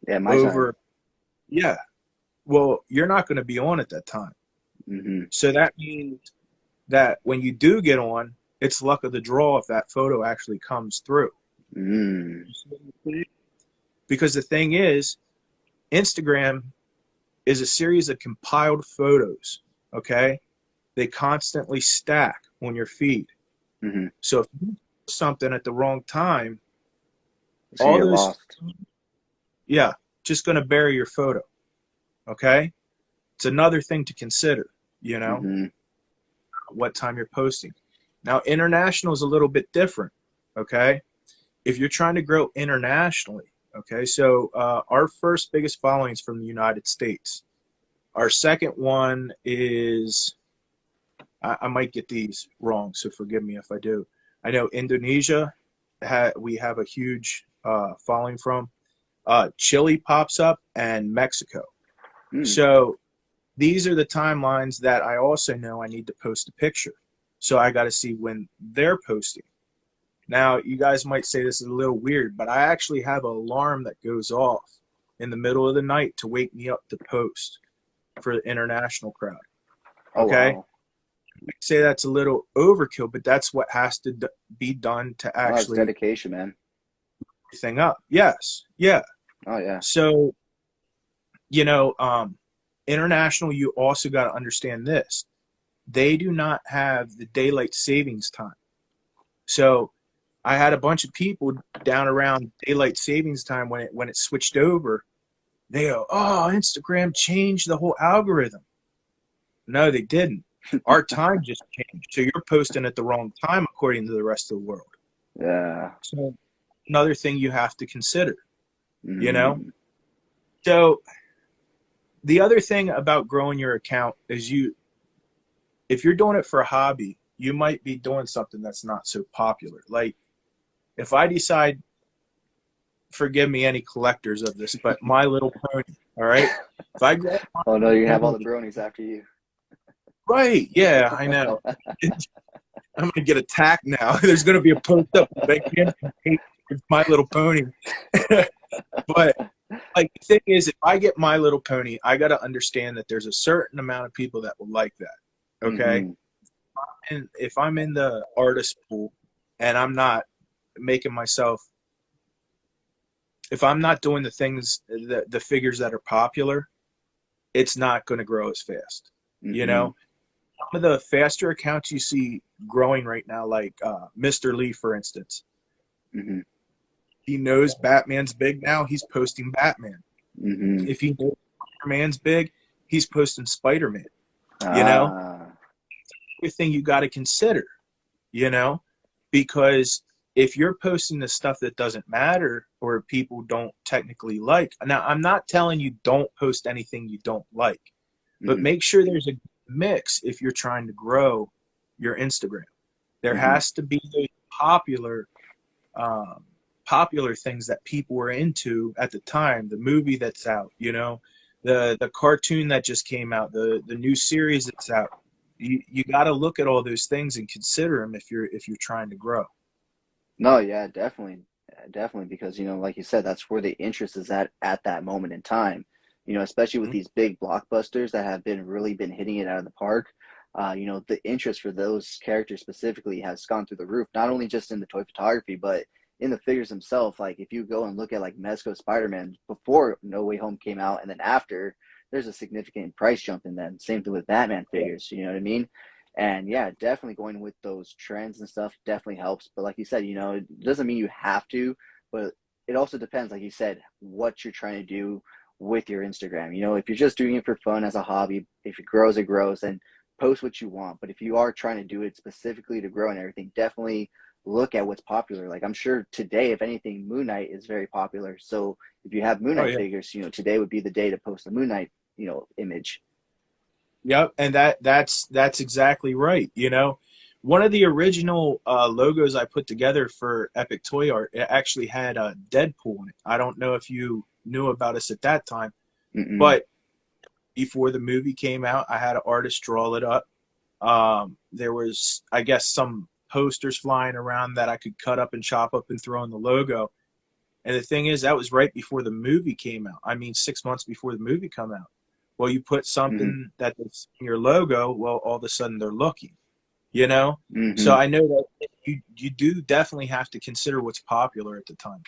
[SPEAKER 1] Yeah, my time.
[SPEAKER 2] Yeah. Well, you're not going to be on at that time. So that means that when you do get on, it's luck of the draw if that photo actually comes through. Because the thing is, Instagram is a series of compiled photos, okay? They constantly stack on your feed. So if you post something at the wrong time,
[SPEAKER 1] So
[SPEAKER 2] all
[SPEAKER 1] you're
[SPEAKER 2] those,
[SPEAKER 1] lost.
[SPEAKER 2] yeah, just going to bury your photo, okay? It's another thing to consider, you know, what time you're posting. Now, international is a little bit different, okay? If you're trying to grow internationally, okay, so our first biggest following is from the United States. Our second one is, I might get these wrong, so forgive me if I do. I know Indonesia, we have a huge following from. Chile pops up, and Mexico. So these are the timelines that I also know I need to post a picture. So I got to see when they're posting. Now, you guys might say this is a little weird, but I actually have an alarm that goes off in the middle of the night to wake me up to post for the international crowd. Okay?
[SPEAKER 1] Oh, wow.
[SPEAKER 2] Say that's a little overkill, but that's what has to be done to
[SPEAKER 1] Oh, it's
[SPEAKER 2] actually
[SPEAKER 1] dedication, man.
[SPEAKER 2] everything up. Yes. Yeah.
[SPEAKER 1] Oh, yeah.
[SPEAKER 2] So, international, you also got to understand this. They do not have the daylight savings time. So I had a bunch of people down around daylight savings time when it switched over. They go, oh, Instagram changed the whole algorithm. No, they didn't. Our time just changed. So you're posting at the wrong time according to the rest of the world.
[SPEAKER 1] Yeah.
[SPEAKER 2] So another thing you have to consider,
[SPEAKER 1] Mm.
[SPEAKER 2] So the other thing about growing your account is if you're doing it for a hobby, you might be doing something that's not so popular. Like if I decide, forgive me any collectors of this, but My Little Pony, all right? If I grab My
[SPEAKER 1] Oh, no,
[SPEAKER 2] Little
[SPEAKER 1] you have all the
[SPEAKER 2] Pony,
[SPEAKER 1] bronies after you.
[SPEAKER 2] right, yeah, I know. I'm going to get attacked now. There's going to be a post up with My Little Pony. But like the thing is, if I get My Little Pony, I got to understand that there's a certain amount of people that will like that. Okay.
[SPEAKER 1] Mm-hmm.
[SPEAKER 2] And if I'm in the artist pool and I'm not making myself, if I'm not doing the things, the figures that are popular, it's not going to grow as fast.
[SPEAKER 1] Mm-hmm.
[SPEAKER 2] Some of the faster accounts you see growing right now, like Mr. Lee, for instance,
[SPEAKER 1] Mm-hmm.
[SPEAKER 2] he knows Batman's big now. He's posting Batman.
[SPEAKER 1] Mm-hmm.
[SPEAKER 2] If he knows Spider-Man's big, he's posting Spider-Man.
[SPEAKER 1] Ah.
[SPEAKER 2] Everything you got to consider, because if you're posting the stuff that doesn't matter or people don't technically like, now I'm not telling you don't post anything you don't like, but
[SPEAKER 1] Mm-hmm.
[SPEAKER 2] make sure there's a mix if you're trying to grow your Instagram. There
[SPEAKER 1] Mm-hmm.
[SPEAKER 2] has to be those popular things that people were into at the time, the movie that's out, the cartoon that just came out, the new series that's out. You got to look at all those things and consider them if you're trying to grow.
[SPEAKER 1] No, yeah, definitely. Definitely, because, like you said, that's where the interest is at that moment in time. Especially with these big blockbusters that have really been hitting it out of the park. The interest for those characters specifically has gone through the roof, not only just in the toy photography, but in the figures themselves. Like if you go and look at like Mezco Spider-Man before No Way Home came out and then after, there's a significant price jump in that. Same thing with Batman figures, you know what I mean? And yeah, definitely going with those trends and stuff definitely helps. But like you said, it doesn't mean you have to, but it also depends, like you said, what you're trying to do with your Instagram. If you're just doing it for fun as a hobby, if it grows, then post what you want. But if you are trying to do it specifically to grow and everything, definitely look at what's popular. Like I'm sure today, if anything, Moon Knight is very popular. So if you have Moon Knight figures, today would be the day to post the Moon Knight, image.
[SPEAKER 2] Yep, and that's exactly right. One of the original logos I put together for Epic Toy Art, it actually had a Deadpool in it. I don't know if you knew about us at that time,
[SPEAKER 1] Mm-mm.
[SPEAKER 2] but before the movie came out, I had an artist draw it up. There was, I guess, some posters flying around that I could cut up and chop up and throw in the logo. And the thing is, that was right before the movie came out. I mean, 6 months before the movie come out. Well, you put something that's in your logo, well, all of a sudden they're looking,
[SPEAKER 1] Mm-hmm.
[SPEAKER 2] So I know that you do definitely have to consider what's popular at the time.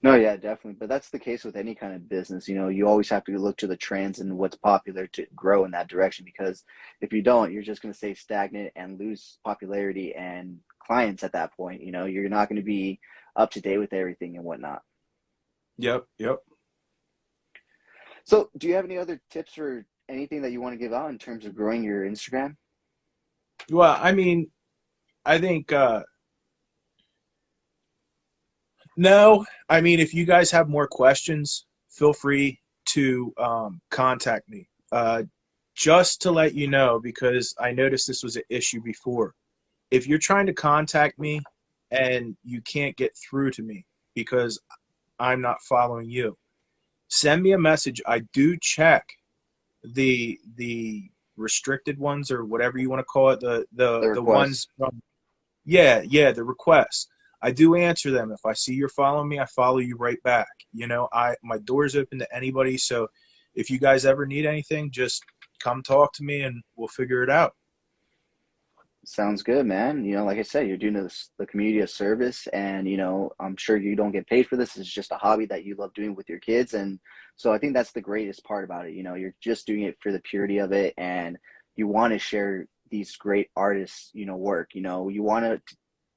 [SPEAKER 1] No, yeah, definitely. But that's the case with any kind of business. You always have to look to the trends and what's popular to grow in that direction, because if you don't, you're just going to stay stagnant and lose popularity and clients at that point. You're not going to be up to date with everything and whatnot.
[SPEAKER 2] Yep.
[SPEAKER 1] So do you have any other tips or anything that you want to give out in terms of growing your Instagram?
[SPEAKER 2] Well, I mean, I think, no, I mean, if you guys have more questions, feel free to contact me. Just to let you know, because I noticed this was an issue before. If you're trying to contact me and you can't get through to me because I'm not following you, send me a message. I do check the restricted ones, or whatever you want to call it, the ones from, the requests. I do answer them. If I see you're following me, I follow you right back. You know, my door's open to anybody. So if you guys ever need anything, just come talk to me and we'll figure it out.
[SPEAKER 1] Sounds good, man. Like I said, you're doing the community a service, and I'm sure you don't get paid for this. It's just a hobby that you love doing with your kids, and so I think that's the greatest part about it. You're just doing it for the purity of it, and you want to share these great artists, work. You want to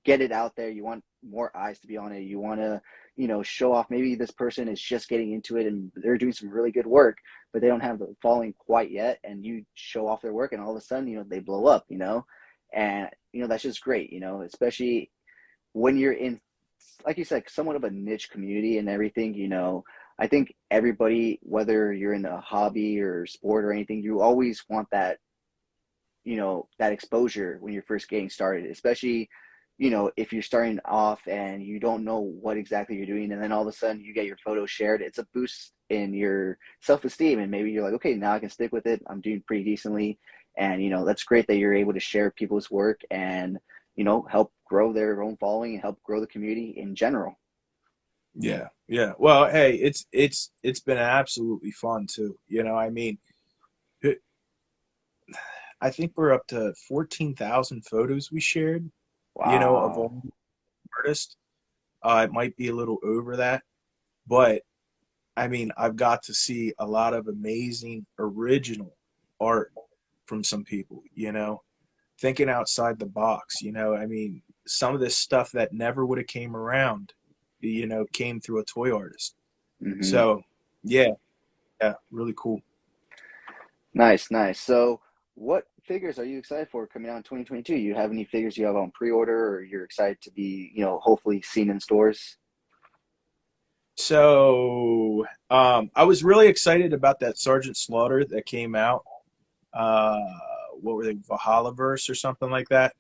[SPEAKER 1] get it out there. You want more eyes to be on it. You want to, show off. Maybe this person is just getting into it and they're doing some really good work, but they don't have the following quite yet, and you show off their work, and all of a sudden, they blow up. And that's just great, especially when you're in, like you said, somewhat of a niche community and everything. I think everybody, whether you're in a hobby or sport or anything, you always want that, that exposure when you're first getting started, especially if you're starting off and you don't know what exactly you're doing, and then all of a sudden you get your photo shared. It's a boost in your self-esteem, and maybe you're like, okay, now I can stick with it. I'm doing pretty decently. And, that's great that you're able to share people's work and, help grow their own following and help grow the community in general.
[SPEAKER 2] Yeah. Yeah. Well, hey, it's been absolutely fun too. I mean, I think we're up to 14,000 photos we shared,
[SPEAKER 1] Wow.
[SPEAKER 2] of all artists. It might be a little over that, but I mean, I've got to see a lot of amazing original art from some people, thinking outside the box. I mean, some of this stuff that never would have came around, came through a toy artist.
[SPEAKER 1] Mm-hmm.
[SPEAKER 2] So yeah, really cool.
[SPEAKER 1] Nice. So what figures are you excited for coming out in 2022? You have any figures you have on pre-order, or you're excited to be, hopefully seen in stores?
[SPEAKER 2] So I was really excited about that Sergeant Slaughter that came out. What were they, Valhallaverse or something like that?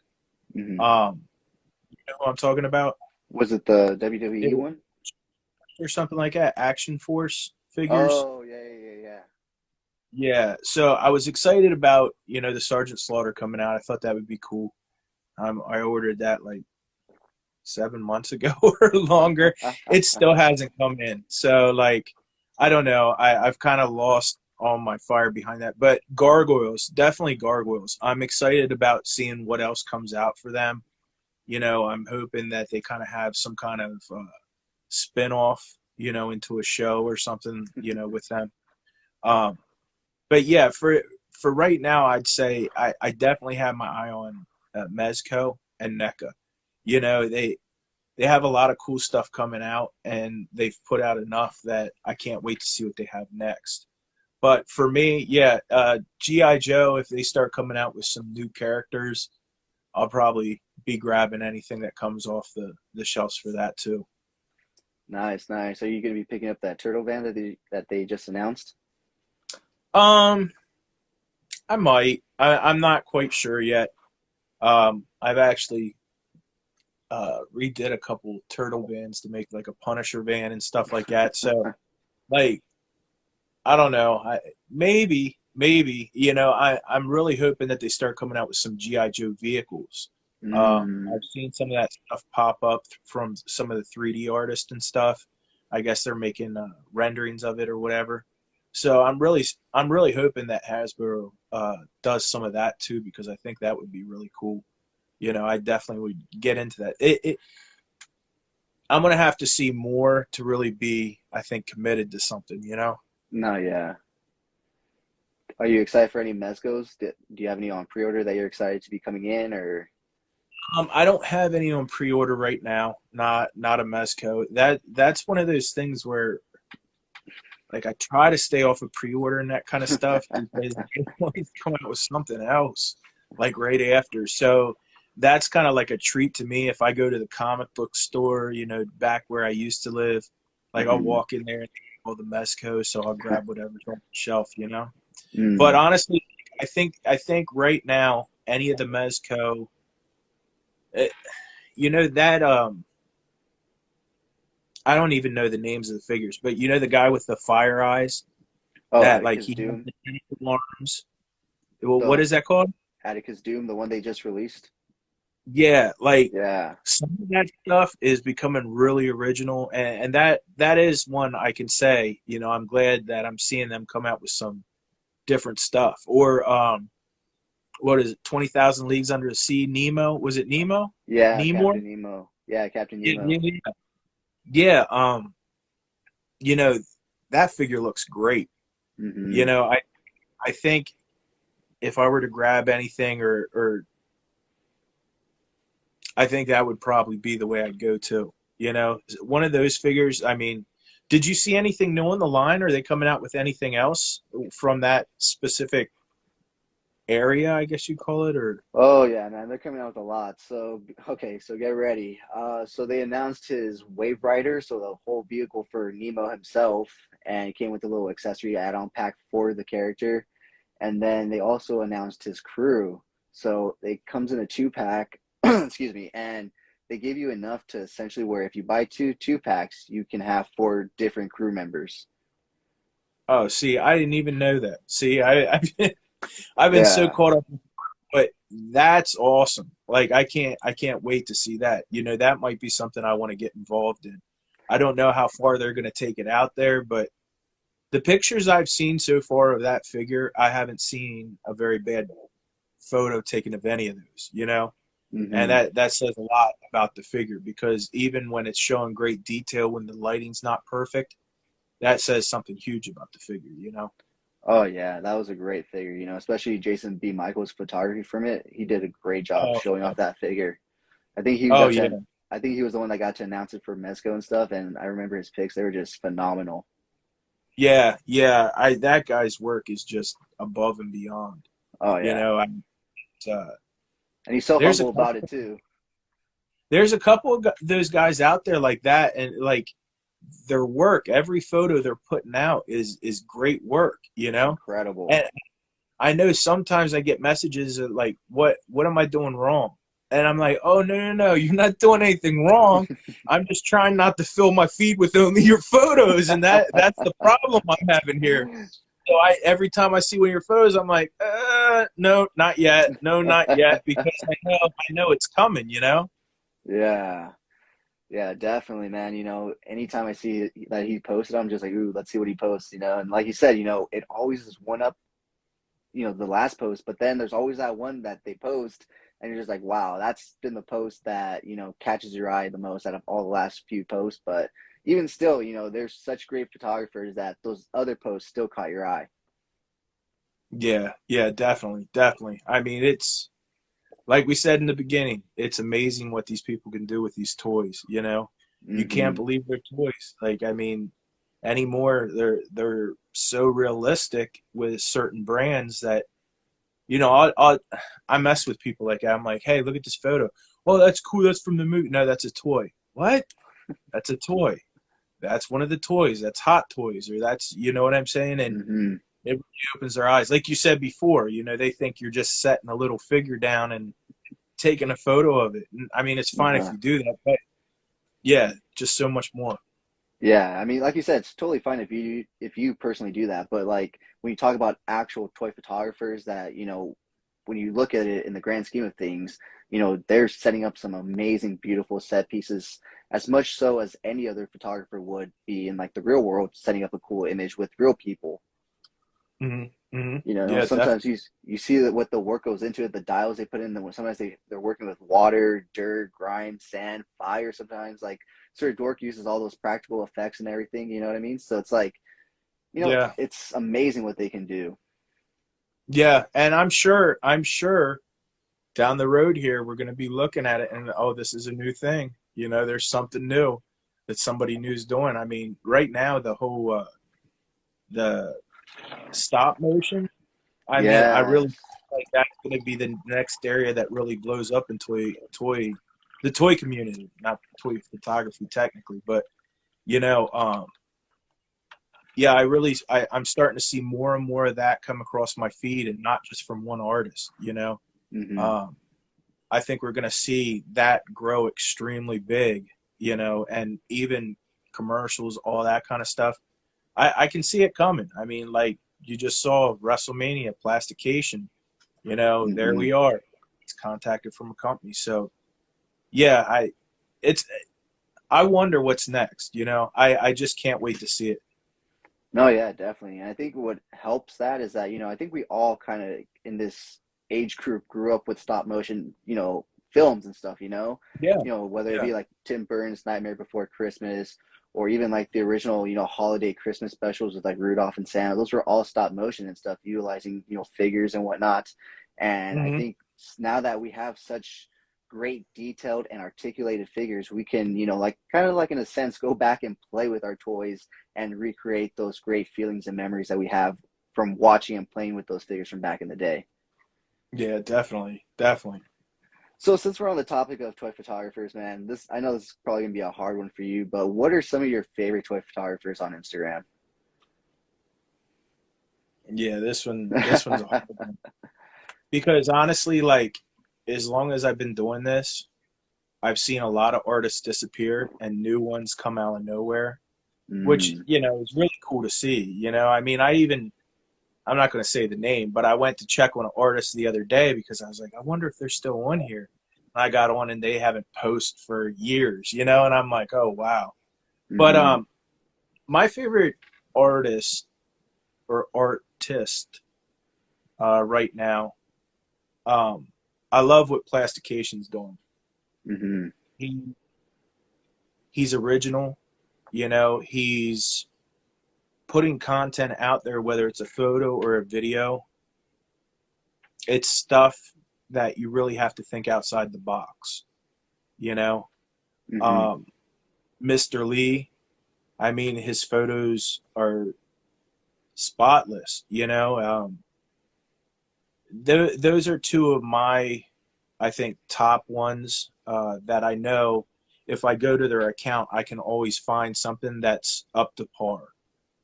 [SPEAKER 1] Mm-hmm.
[SPEAKER 2] You know what I'm talking about?
[SPEAKER 1] Was it the WWE one?
[SPEAKER 2] Or something like that, Action Force figures.
[SPEAKER 1] Oh, yeah.
[SPEAKER 2] Yeah, so I was excited about, the Sergeant Slaughter coming out. I thought that would be cool. I ordered that like 7 months ago or longer. It still hasn't come in. So, like, I don't know. I've kind of lost all my fire behind that. But Gargoyles, definitely Gargoyles. I'm excited about seeing what else comes out for them. I'm hoping that they kind of have some kind of spin-off, into a show or something, with them. But yeah, for right now, I'd say I definitely have my eye on Mezco and Neca. They have a lot of cool stuff coming out, and they've put out enough that I can't wait to see what they have next. But for me, yeah, G.I. Joe, if they start coming out with some new characters, I'll probably be grabbing anything that comes off the shelves for that too.
[SPEAKER 1] Nice. Are you going to be picking up that turtle van that they just announced?
[SPEAKER 2] I might. I'm not quite sure yet. I've actually redid a couple turtle vans to make like a Punisher van and stuff like that. So, like, I don't know. Maybe. I'm really hoping that they start coming out with some G.I. Joe vehicles. I've seen some of that stuff pop up from some of the 3D artists and stuff. I guess they're making renderings of it or whatever. So I'm really hoping that Hasbro does some of that too, because I think that would be really cool. I definitely would get into that. I'm gonna have to see more to really be, I think, committed to something.
[SPEAKER 1] No, yeah. Are you excited for any Mezcos? Do you have any on pre-order that you're excited to be coming in, or?
[SPEAKER 2] I don't have any on pre-order right now. Not a Mezco. That's one of those things where, like, I try to stay off of pre-order and that kind of stuff because they always come out with something else, like right after. So that's kind of like a treat to me if I go to the comic book store, back where I used to live. Like, I'll walk in there and all the Mezco, so I'll grab whatever's on the shelf, But honestly, I think right now any of the Mezco, that I don't even know the names of the figures, but the guy with the fire eyes, that like he has the tentacle arms. What is that called?
[SPEAKER 1] Atticus Doom, the one they just released.
[SPEAKER 2] Yeah, like
[SPEAKER 1] Yeah.
[SPEAKER 2] some of that stuff is becoming really original, and that is one I can say, I'm glad that I'm seeing them come out with some different stuff. Or what is it, 20,000 Leagues Under the Sea, Nemo? Was it Nemo?
[SPEAKER 1] Yeah,
[SPEAKER 2] Nemor?
[SPEAKER 1] Captain Nemo. Yeah, Captain
[SPEAKER 2] Yeah, yeah,
[SPEAKER 1] Nemo.
[SPEAKER 2] yeah. Yeah, you know, that figure looks great. You
[SPEAKER 1] Hmm.
[SPEAKER 2] know, I think if I were to grab anything, or I think that would probably be the way I'd go to. One of those figures. I mean, did you see anything new on the line? Are they coming out with anything else from that specific area, I guess you'd call it? Or
[SPEAKER 1] Oh yeah, man, they're coming out with a lot. So okay, so get ready. So they announced his Wave Rider, so the whole vehicle for Nemo himself, and it came with a little accessory add-on pack for the character. And then they also announced his crew. So it comes in a two pack, excuse me, and they give you enough to essentially where if you buy two packs, you can have four different crew members.
[SPEAKER 2] oh, see, I didn't even know that. See, I've been so
[SPEAKER 1] Yeah.
[SPEAKER 2] caught up, but that's awesome. Like I can't wait to see that. That might be something I want to get involved in. I don't know how far they're going to take it out there, but the pictures I've seen so far of that figure, I haven't seen a very bad photo taken of any of those. And
[SPEAKER 1] Hmm.
[SPEAKER 2] that says a lot about the figure, because even when it's showing great detail, when the lighting's not perfect, that says something huge about the figure.
[SPEAKER 1] Oh yeah, that was a great figure, especially Jason B. Michael's photography from it. He did a great job
[SPEAKER 2] Oh,
[SPEAKER 1] showing
[SPEAKER 2] yeah.
[SPEAKER 1] off that figure. I think he
[SPEAKER 2] Oh,
[SPEAKER 1] got
[SPEAKER 2] yeah.
[SPEAKER 1] to I think he was the one that got to announce it for Mezco and stuff, and I remember his pics, they were just phenomenal.
[SPEAKER 2] Yeah, yeah. That guy's work is just above and beyond.
[SPEAKER 1] Oh
[SPEAKER 2] You
[SPEAKER 1] yeah.
[SPEAKER 2] know, I, uh,
[SPEAKER 1] And he's so
[SPEAKER 2] there's a
[SPEAKER 1] humble
[SPEAKER 2] couple,
[SPEAKER 1] about it too.
[SPEAKER 2] there's a couple of those guys out there like that, and like their work, every photo they're putting out is great work.
[SPEAKER 1] It's incredible.
[SPEAKER 2] And I know sometimes I get messages of like, what am I doing wrong? And I'm like, oh, no, no, no, you're not doing anything wrong. I'm just trying not to fill my feed with only your photos, and that's the problem I'm having here. So every time I see one of your photos, I'm like, no, not yet, no, not yet, because I know it's coming.
[SPEAKER 1] Yeah. Yeah, definitely, man. Anytime I see that he posted, I'm just like, ooh, let's see what he posts. And like you said, it always is one up, the last post, but then there's always that one that they post, and you're just like, wow, that's been the post that, catches your eye the most out of all the last few posts. But even still, there's such great photographers that those other posts still caught your eye.
[SPEAKER 2] Yeah, yeah, definitely, definitely. I mean, it's like we said in the beginning, it's amazing what these people can do with these toys. You can't
[SPEAKER 1] Hmm.
[SPEAKER 2] believe they're toys. Like, I mean, anymore, they're so realistic with certain brands that, I mess with people like that. I'm like, hey, look at this photo. Oh, that's cool. That's from the movie. No, that's a toy. What? That's a toy. That's one of the toys. That's Hot Toys, or that's, you know what I'm saying? And
[SPEAKER 1] Hmm.
[SPEAKER 2] it really opens their eyes. Like you said before, they think you're just setting a little figure down and taking a photo of it. And, I mean, it's fine if
[SPEAKER 1] Uh-huh.
[SPEAKER 2] you do that, but yeah, just so much more.
[SPEAKER 1] Yeah, I mean, like you said, it's totally fine if you personally do that, but like when you talk about actual toy photographers that, when you look at it in the grand scheme of things, they're setting up some amazing, beautiful set pieces, as much so as any other photographer would be in like the real world, setting up a cool image with real people.
[SPEAKER 2] Hmm. Hmm. Yeah,
[SPEAKER 1] Sometimes
[SPEAKER 2] definitely.
[SPEAKER 1] you see that what the work goes into it, the dials they put in. Sometimes they're working with water, dirt, grime, sand, fire. Sometimes like Sir Dork uses all those practical effects and everything. You know what I mean? So it's like
[SPEAKER 2] Yeah.
[SPEAKER 1] it's amazing what they can do.
[SPEAKER 2] Yeah. And I'm sure down the road here, we're going to be looking at it and, oh, this is a new thing. There's something new that somebody new's doing. I mean, right now, the stop motion, I mean, I really
[SPEAKER 1] Yes.
[SPEAKER 2] feel like that's going to be the next area that really blows up in the toy community, not toy photography technically, but you know, um, yeah, I'm starting to see more and more of that come across my feed, and not just from one artist.
[SPEAKER 1] Hmm.
[SPEAKER 2] Um, I think we're going to see that grow extremely big, and even commercials, all that kind of stuff. I can see it coming. I mean, like you just saw WrestleMania plastication. There
[SPEAKER 1] Hmm.
[SPEAKER 2] we are. It's contacted from a company. So yeah, it's I wonder what's next. I just can't wait to see it.
[SPEAKER 1] No, yeah, definitely. And I think what helps that is that, I think we all kind of in this age group grew up with stop motion, films and stuff,
[SPEAKER 2] Yeah,
[SPEAKER 1] whether it
[SPEAKER 2] yeah.
[SPEAKER 1] be like Tim Burton's Nightmare Before Christmas or even like the original, holiday Christmas specials with like Rudolph and Santa. Those were all stop motion and stuff, utilizing, figures and whatnot. And I
[SPEAKER 2] Hmm.
[SPEAKER 1] think now that we have such great detailed and articulated figures, we can, like kind of like in a sense, go back and play with our toys and recreate those great feelings and memories that we have from watching and playing with those figures from back in the day.
[SPEAKER 2] Yeah, definitely, definitely.
[SPEAKER 1] So since we're on the topic of toy photographers, man, I know this is probably gonna be a hard one for you, but what are some of your favorite toy photographers on Instagram?
[SPEAKER 2] Yeah, this one's a hard one because honestly, like as long as I've been doing this, I've seen a lot of artists disappear and new ones come out of nowhere, which
[SPEAKER 1] Mm,
[SPEAKER 2] is really cool to see. I mean, I'm not going to say the name, but I went to check on an artist the other day because I was like, I wonder if they're still on here. And I got on and they haven't posted for years, and I'm like, oh wow. But
[SPEAKER 1] mm-hmm,
[SPEAKER 2] my favorite artist or artist right now, um, I love what Plastication's doing.
[SPEAKER 1] mm-hmm,
[SPEAKER 2] He he's original, he's putting content out there, whether it's a photo or a video. It's stuff that you really have to think outside the box, you know.
[SPEAKER 1] mm-hmm,
[SPEAKER 2] Um, Mr. Lee, I mean, his photos are spotless, those are two of my, I think, top ones that I know if I go to their account, I can always find something that's up to par,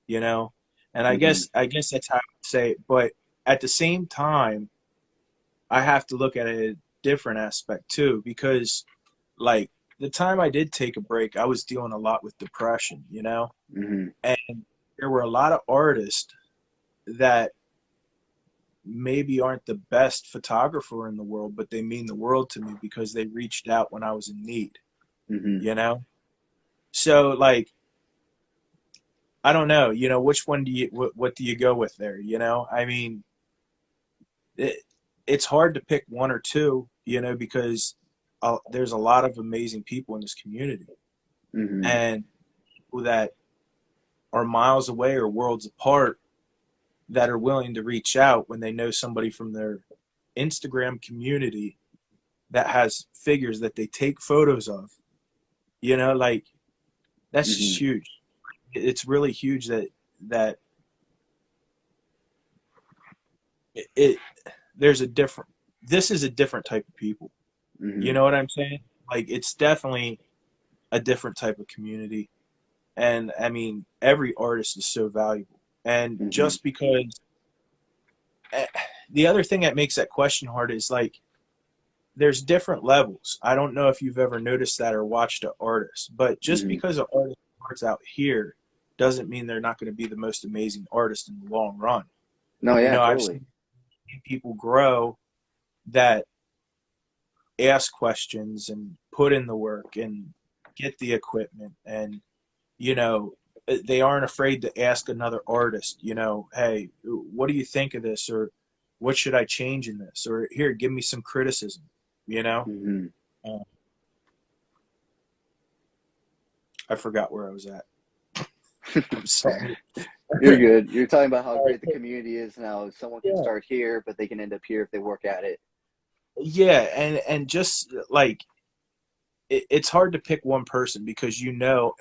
[SPEAKER 2] you know? And I
[SPEAKER 1] mm-hmm,
[SPEAKER 2] guess I guess that's how I would say it. But at the same time, I have to look at a different aspect too, because like the time I did take a break, I was dealing a lot with depression,
[SPEAKER 1] mm-hmm,
[SPEAKER 2] and there were a lot of artists that maybe aren't the best photographer in the world, but they mean the world to me because they reached out when I was in need,
[SPEAKER 1] mm-hmm.
[SPEAKER 2] you know? So like I don't know, which one do you what do you go with there, I mean, it, it's hard to pick one or two, because there's a lot of amazing people in this community
[SPEAKER 1] Mm-hmm.
[SPEAKER 2] and people that are miles away or worlds apart that are willing to reach out when they know somebody from their Instagram community that has figures that they take photos of. Like that's
[SPEAKER 1] Mm-hmm.
[SPEAKER 2] just huge. It's really huge that it there's a different this is a different type of people. You
[SPEAKER 1] Mm-hmm.
[SPEAKER 2] know what I'm saying? Like it's definitely a different type of community. And I mean, every artist is so valuable. And
[SPEAKER 1] Mm-hmm.
[SPEAKER 2] just because eh, the other thing that makes that question hard is like there's different levels. I don't know if you've ever noticed that or watched an artist, but just
[SPEAKER 1] Mm-hmm.
[SPEAKER 2] because an artist starts out here doesn't mean they're not going to be the most amazing artist in the long run.
[SPEAKER 1] No, yeah,
[SPEAKER 2] I've
[SPEAKER 1] totally.
[SPEAKER 2] seen people grow that ask questions and put in the work and get the equipment and you know they aren't afraid to ask another artist, hey, what do you think of this, or what should I change in this, or here, give me some criticism, you know
[SPEAKER 1] Mm-hmm.
[SPEAKER 2] uh, I forgot where I was at. I'm sorry.
[SPEAKER 1] You're good. You're talking about how
[SPEAKER 2] All right.
[SPEAKER 1] great the community is and how someone can
[SPEAKER 2] Yeah,
[SPEAKER 1] start here, but they can end up here if they work at it.
[SPEAKER 2] yeah, and just like it's hard to pick one person because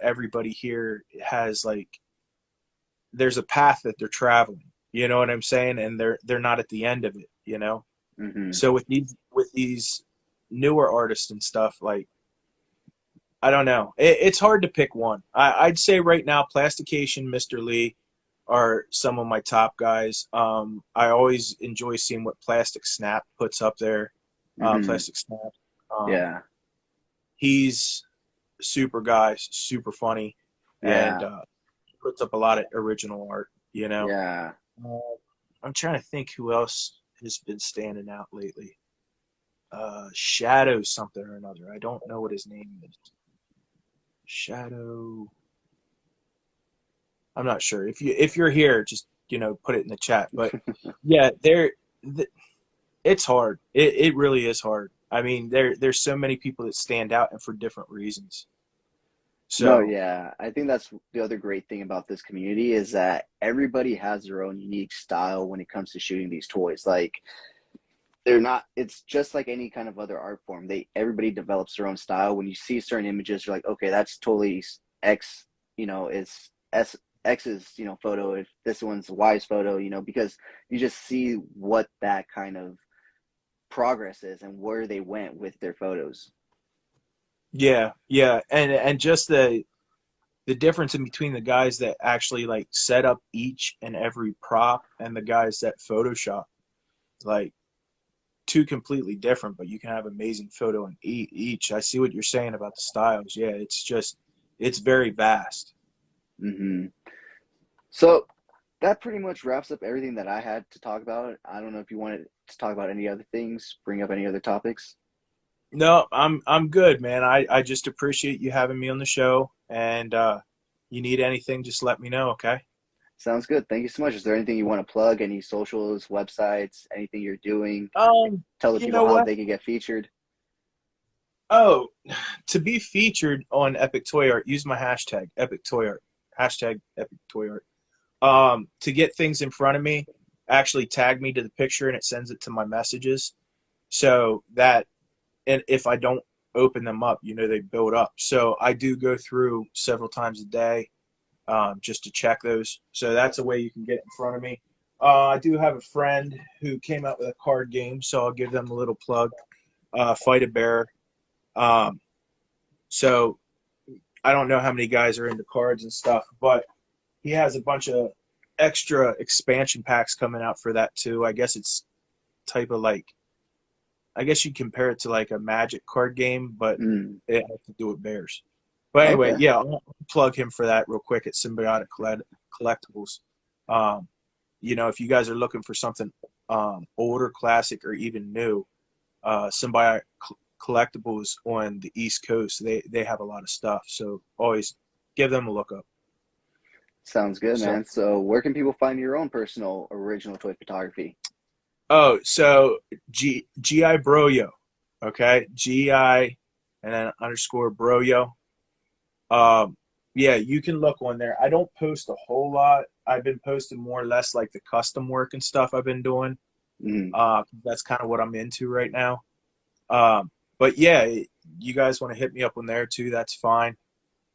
[SPEAKER 2] everybody here has like there's a path that they're traveling. You know what I'm saying? And they're not at the end of it.
[SPEAKER 1] Mm-hmm.
[SPEAKER 2] So with these newer artists and stuff, like I don't know, it's hard to pick one. I'd say right now, Plastication, Mr. Lee are some of my top guys. I always enjoy seeing what Plastic Snap puts up there.
[SPEAKER 1] Mm-hmm.
[SPEAKER 2] Plastic Snap, um,
[SPEAKER 1] Yeah.
[SPEAKER 2] he's super guy, super funny, and
[SPEAKER 1] Yeah.
[SPEAKER 2] puts up a lot of original art.
[SPEAKER 1] Yeah.
[SPEAKER 2] Uh, I'm trying to think who else has been standing out lately. Shadow something or another. I don't know what his name is. Shadow. I'm not sure. If you're here, just put it in the chat. But yeah, it's hard. It really is hard. I mean, there's so many people that stand out and for different reasons.
[SPEAKER 1] No,
[SPEAKER 2] So
[SPEAKER 1] yeah. I think that's the other great thing about this community is that everybody has their own unique style when it comes to shooting these toys. Like they're not, it's just like any kind of other art form. Everybody develops their own style. When you see certain images, you're like, okay, that's totally X, is X's, photo. If this one's Y's photo, because you just see what that kind of progress is and where they went with their photos.
[SPEAKER 2] yeah, and just the difference in between the guys that actually like set up each and every prop and the guys that Photoshop, like two completely different, but you can have amazing photo in each. I see what you're saying about the styles. Yeah, it's very vast.
[SPEAKER 1] Mm-hmm. So that pretty much wraps up everything that I had to talk about. I don't know if you wanted to talk about any other things, bring up any other topics.
[SPEAKER 2] No, I'm good, man. I just appreciate you having me on the show, and you need anything, just let me know, okay?
[SPEAKER 1] Sounds good. Thank you so much. Is there anything you want to plug? Any socials, websites, anything you're doing? Tell the
[SPEAKER 2] You
[SPEAKER 1] people
[SPEAKER 2] know
[SPEAKER 1] how
[SPEAKER 2] what?
[SPEAKER 1] they can get featured.
[SPEAKER 2] Oh, to be featured on Epic Toy Art, use my hashtag Epic Toy Art. Hashtag Epic Toy Art. To get things in front of me, actually tag me to the picture and it sends it to my messages. So that, and if I don't open them up, they build up. So I do go through several times a day just to check those. So that's a way you can get in front of me. I do have a friend who came out with a card game, so I'll give them a little plug. Fight a Bear. So I don't know how many guys are into cards and stuff, but he has a bunch of extra expansion packs coming out for that too. I guess it's type of like, I guess you compare it to like a Magic card game, but
[SPEAKER 1] Mm,
[SPEAKER 2] it has to do with bears. But anyway,
[SPEAKER 1] okay.
[SPEAKER 2] yeah, I'll plug him for that real quick at Symbiotic Collectibles. Um, if you guys are looking for something older, classic, or even new, Symbiotic Collectibles on the East Coast, they have a lot of stuff. So always give them a look up.
[SPEAKER 1] Sounds good,
[SPEAKER 2] So,
[SPEAKER 1] man. So where can people find your own personal original toy photography?
[SPEAKER 2] so GI Broyo, okay, GI and then underscore Broyo. Yeah, you can look on there. I don't post a whole lot. I've been posting more or less like the custom work and stuff I've been doing.
[SPEAKER 1] Mm,
[SPEAKER 2] That's kind of what I'm into right now. But yeah, you guys want to hit me up on there too, that's fine.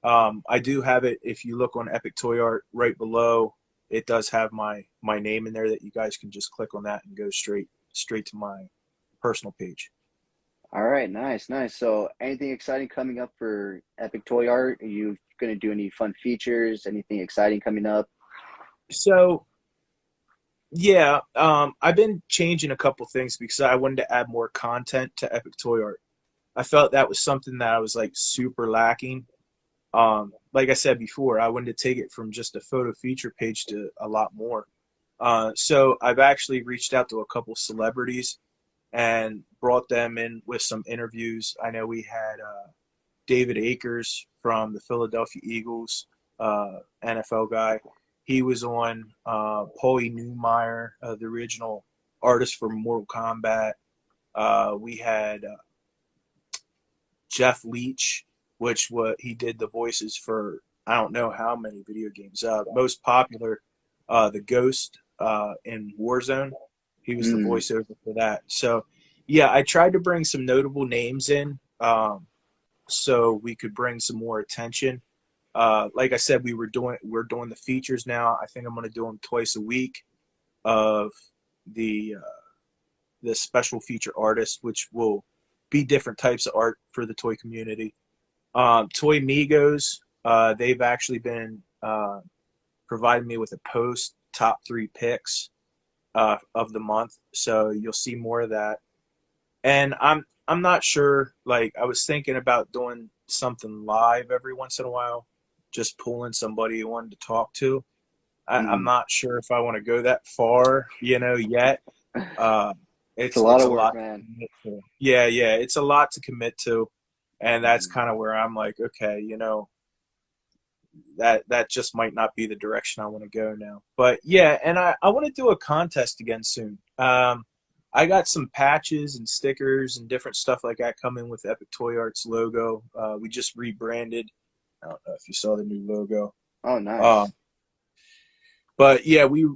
[SPEAKER 2] I do have it. If you look on Epic Toy Art right below, it does have my name in there that you guys can just click on that and go straight to my personal page.
[SPEAKER 1] all right, nice, nice. So anything exciting coming up for Epic Toy Art? Are you going to do any fun features? Anything exciting coming up?
[SPEAKER 2] So yeah, I've been changing a couple things because I wanted to add more content to Epic Toy Art. I felt that was something that I was like super lacking. Like I said before, I wanted to take it from just a photo feature page to a lot more. So I've actually reached out to a couple celebrities and brought them in with some interviews. I know we had David Akers from the Philadelphia Eagles, NFL guy. He was on Paulie Newmeyer, the original artist for Mortal Kombat. We had Jeff Leach, he did the voices for I don't know how many video games. Most popular, the Ghost in Warzone. He was the
[SPEAKER 1] Mm,
[SPEAKER 2] voiceover for that. So, yeah, I tried to bring some notable names in, so we could bring some more attention. Like I said, we're doing the features now. I think I'm going to do them twice a week of the special feature artist, which will be different types of art for the toy community. Toy Migos, they've actually been providing me with a post top 3 picks of the month, so you'll see more of that. And I'm not sure. Like I was thinking about doing something live every once in a while, just pulling somebody on to talk to. I'm
[SPEAKER 1] mm.
[SPEAKER 2] not sure if I want to go that far, yet. Uh,
[SPEAKER 1] It's a lot
[SPEAKER 2] it's
[SPEAKER 1] of
[SPEAKER 2] a
[SPEAKER 1] work,
[SPEAKER 2] lot to
[SPEAKER 1] man.
[SPEAKER 2] commit to. Yeah, yeah, it's a lot to commit to, and that's
[SPEAKER 1] Mhm.
[SPEAKER 2] kind of where I'm like, okay, that just might not be the direction I want to go now. But yeah, and I want to do a contest again soon. I got some patches and stickers and different stuff like that coming with Epic Toy Art's logo. We just rebranded. I don't know if you saw the new logo.
[SPEAKER 1] Oh,
[SPEAKER 2] Um,
[SPEAKER 1] nice.
[SPEAKER 2] but yeah, we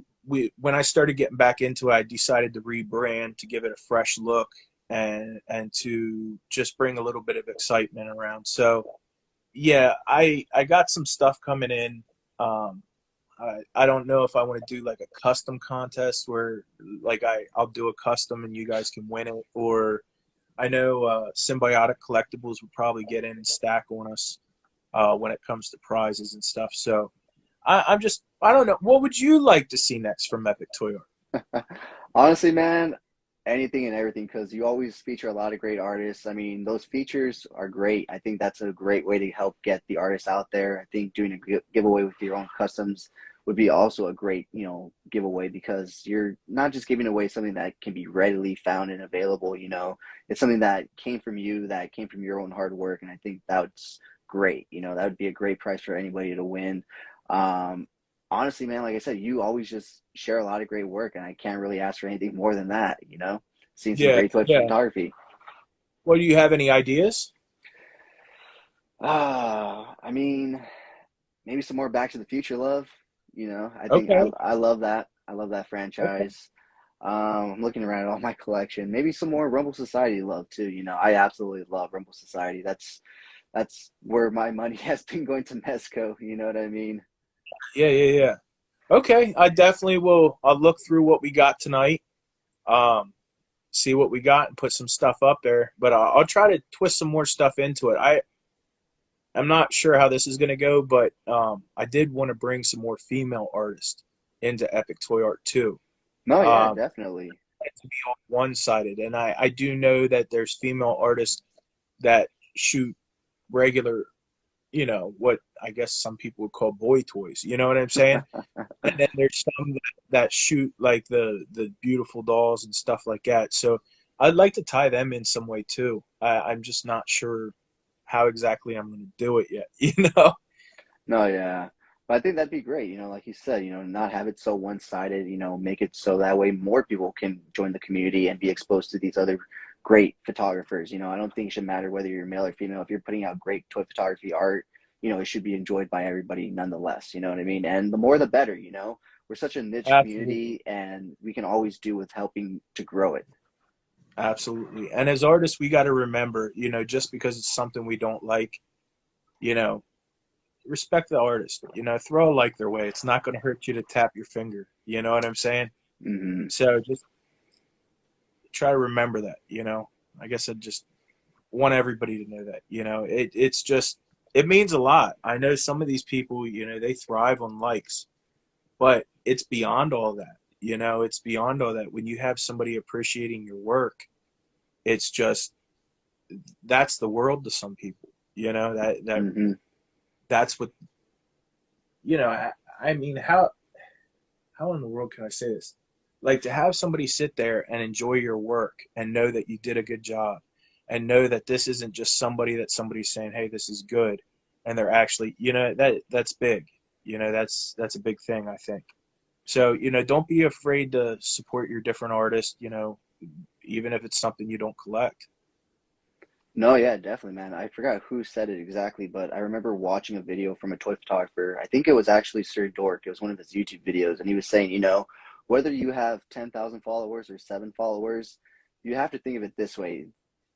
[SPEAKER 2] when I started getting back into it, I decided to rebrand to give it a fresh look and to just bring a little bit of excitement around. So yeah, I got some stuff coming in. Um, I don't know if I want to do like a custom contest where like I'll do a custom and you guys can win it, or I know Symbiotic Collectibles will probably get in and stack on us when it comes to prizes and stuff. So I don't know. What would you like to see next from Epic Toy Art?
[SPEAKER 1] Honestly, man, anything and everything, because you always feature a lot of great artists. I mean, those features are great. I think that's a great way to help get the artists out there. I think doing a giveaway with your own customs would be also a great, giveaway, because you're not just giving away something that can be readily found and available. It's something that came from you, that came from your own hard work, and I think that's great. That would be a great prize for anybody to win. Um, Honestly, man, like I said, you always just share a lot of great work, and I can't really ask for anything more than that. Seeing some
[SPEAKER 2] Yeah,
[SPEAKER 1] great toy
[SPEAKER 2] yeah.
[SPEAKER 1] photography.
[SPEAKER 2] Well, do you have any ideas?
[SPEAKER 1] I mean, maybe some more Back to the Future love. I think I
[SPEAKER 2] Okay,
[SPEAKER 1] I love that. I love that
[SPEAKER 2] okay.
[SPEAKER 1] franchise. I'm looking around at all my collection. Maybe some more Rumble Society love too. I absolutely love Rumble Society. That's where my money has been going to Mesco. You know what I mean?
[SPEAKER 2] Yeah, yeah, yeah. Okay, I definitely will. I'll look through what we got tonight. Um, See what we got and put some stuff up there. But I'll try to twist some more stuff into it. I'm not sure how this is going to go, but I did want to bring some more female artists into Epic Toy Art too.
[SPEAKER 1] No, yeah,
[SPEAKER 2] Um,
[SPEAKER 1] definitely.
[SPEAKER 2] to be all one-sided, and I do know that there's female artists that shoot regular, what I guess some people would call boy toys. You know what I'm saying? And then there's some that shoot like the beautiful dolls and stuff like that. So I'd like to tie them in some way too. I'm just not sure how exactly I'm going to do it yet. You know?
[SPEAKER 1] No, yeah. But I think that'd be great, like you said, not have it so one-sided, make it so that way more people can join the community and be exposed to these other great photographers. I don't think it should matter whether you're male or female. If you're putting out great toy photography art, it should be enjoyed by everybody nonetheless. You know what I mean? And the more the better. We're such a niche
[SPEAKER 2] Absolutely,
[SPEAKER 1] community, and we can always do with helping to grow it.
[SPEAKER 2] absolutely. And as artists, we got to remember, just because it's something we don't like, you know, respect the artist. Throw a like their way. It's not going to hurt you to tap your finger. You know what I'm saying?
[SPEAKER 1] Hmm.
[SPEAKER 2] So just try to remember that. I guess I just want everybody to know that. It's just it means a lot. I know some of these people, they thrive on likes, but it's beyond all that. It's beyond all that. When you have somebody appreciating your work, it's just that's the world to some people.
[SPEAKER 1] Hmm.
[SPEAKER 2] That's what I mean, how in the world can I say this? Like to have somebody sit there and enjoy your work and know that you did a good job and know that this isn't just somebody that somebody's saying, "Hey, this is good," and they're actually, that's big. That's a big thing, I think. So, don't be afraid to support your different artists, even if it's something you don't collect.
[SPEAKER 1] No, yeah, definitely, man. I forgot who said it exactly, but I remember watching a video from a toy photographer. I think it was actually Sir Dork. It was one of his YouTube videos, and he was saying, whether you have 10,000 followers or 7 followers, you have to think of it this way.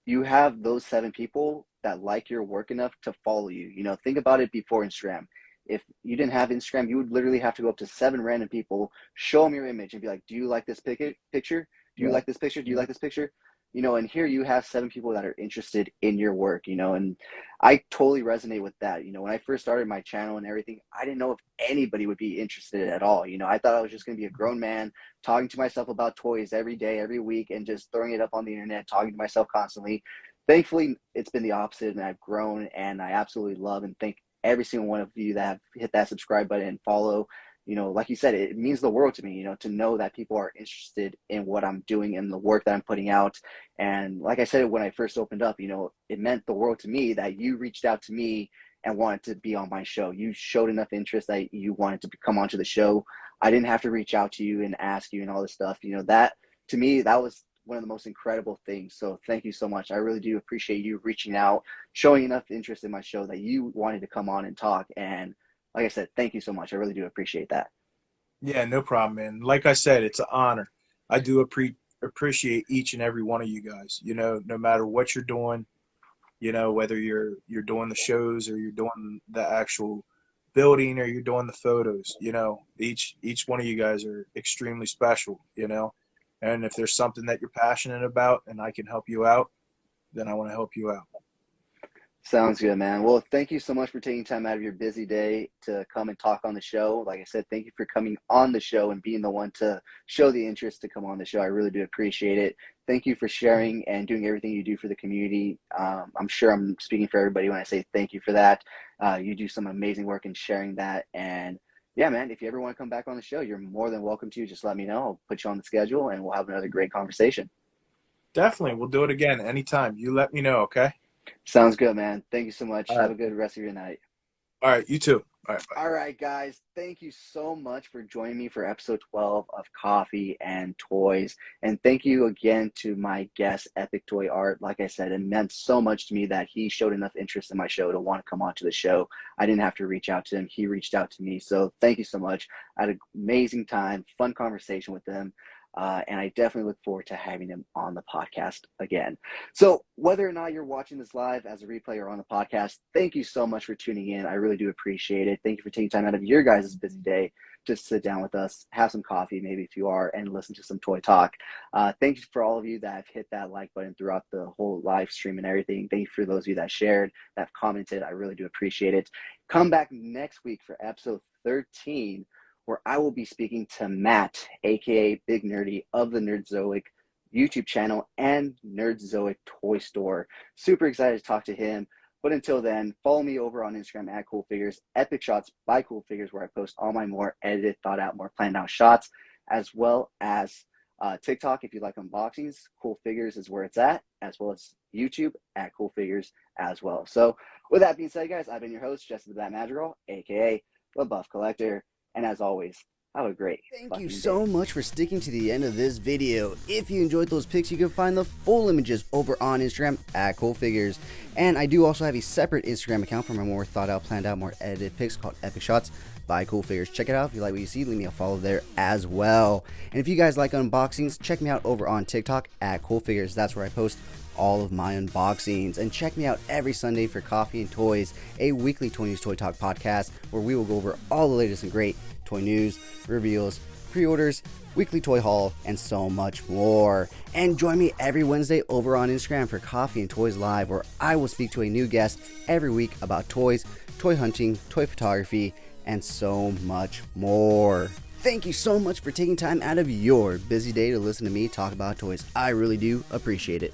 [SPEAKER 1] You have those 7 people that like your work enough to follow you. Think about it before Instagram. If you didn't have Instagram, you would literally have to go up to 7 random people, show them your image, and be like, "Do you like this picture? Do you
[SPEAKER 2] Yeah.
[SPEAKER 1] like this picture? Do you
[SPEAKER 2] Yeah.
[SPEAKER 1] like this picture?" And here you have 7 people that are interested in your work, and I totally resonate with that. When I first started my channel and everything, I didn't know if anybody would be interested at all. I thought I was just going to be a grown man talking to myself about toys every day, every week, and just throwing it up on the internet, talking to myself constantly. Thankfully, it's been the opposite, and I've grown, and I absolutely love and thank every single one of you that have hit that subscribe button and follow. like you said, it means the world to me, to know that people are interested in what I'm doing and the work that I'm putting out. And like I said, when I first opened up, it meant the world to me that you reached out to me and wanted to be on my show. You showed enough interest that you wanted to come onto the show. I didn't have to reach out to you and ask you and all this stuff. That to me, that was one of the most incredible things. So thank you so much. I really do appreciate you reaching out, showing enough interest in my show that you wanted to come on and talk. And like I said, thank you so much. I really do appreciate that.
[SPEAKER 2] Yeah, no problem, man. Like I said, it's an honor. I do appreciate each and every one of you guys. No matter what you're doing, whether you're doing the shows or you're doing the actual building or you're doing the photos, each one of you guys are extremely special, and if there's something that you're passionate about and I can help you out, then I want to help you out.
[SPEAKER 1] Sounds good, man. Well, thank you so much for taking time out of your busy day to come and talk on the show. Like I said, thank you for coming on the show and being the one to show the interest to come on the show. I really do appreciate it. Thank you for sharing and doing everything you do for the community. I'm sure I'm speaking for everybody when I say thank you for that. You do some amazing work in sharing that. And yeah, man, if you ever want to come back on the show, you're more than welcome to. Just let me know. I'll put you on the schedule and we'll have another great conversation.
[SPEAKER 2] Definitely. We'll do it again anytime. You let me know, okay?
[SPEAKER 1] Sounds good, man. Thank you so much.
[SPEAKER 2] All right.
[SPEAKER 1] Have a good rest of your night.
[SPEAKER 2] All right, you too. All right, bye.
[SPEAKER 1] All right, guys. Thank you so much for joining me for episode 12 of Coffee and Toys. And thank you again to my guest, Epic Toy Art. Like I said, it meant so much to me that he showed enough interest in my show to want to come onto the show. I didn't have to reach out to him. He reached out to me. So thank you so much. I had an amazing time, fun conversation with him. And I definitely look forward to having him on the podcast again. So whether or not you're watching this live as a replay or on the podcast, thank you so much for tuning in. I really do appreciate it. Thank you for taking time out of your guys' busy day to sit down with us, have some coffee, maybe if you are, and listen to some toy talk. Thank you for all of you that have hit that like button throughout the whole live stream and everything. Thank you for those of you that shared, that have commented. I really do appreciate it. Come back next week for episode 13, where I will be speaking to Matt, aka Big Nerdy of the Nerdzoic YouTube channel and Nerdzoic Toy Store. Super excited to talk to him. But until then, follow me over on Instagram at CoolFigurez, Epic Shots by CoolFigurez, where I post all my more edited, thought out, more planned out shots, as well as TikTok if you like unboxings. CoolFigurez is where it's at, as well as YouTube at CoolFigurez as well. So with that being said, guys, I've been your host, Jesse the Bat Madrigal, aka the Buff Collector. And as always, have a great
[SPEAKER 4] Thank you so much for sticking to the end of this video. If you enjoyed those pics, you can find the full images over on Instagram at CoolFigurez. And I do also have a separate Instagram account for my more thought out, planned out, more edited pics called Epic Shots by CoolFigurez. Check it out. If you like what you see, leave me a follow there as well. And if you guys like unboxings, check me out over on TikTok at CoolFigurez. That's where I post all of my unboxings. And check me out every Sunday for Coffee and Toys, a weekly toy news toy talk podcast where we will go over all the latest and great toy news, reveals, pre-orders, weekly toy haul, and so much more. And join me every Wednesday over on Instagram for Coffee and Toys Live, where I will speak to a new guest every week about toys, toy hunting, toy photography, and so much more. Thank you so much for taking time out of your busy day to listen to me talk about toys. I really do appreciate it.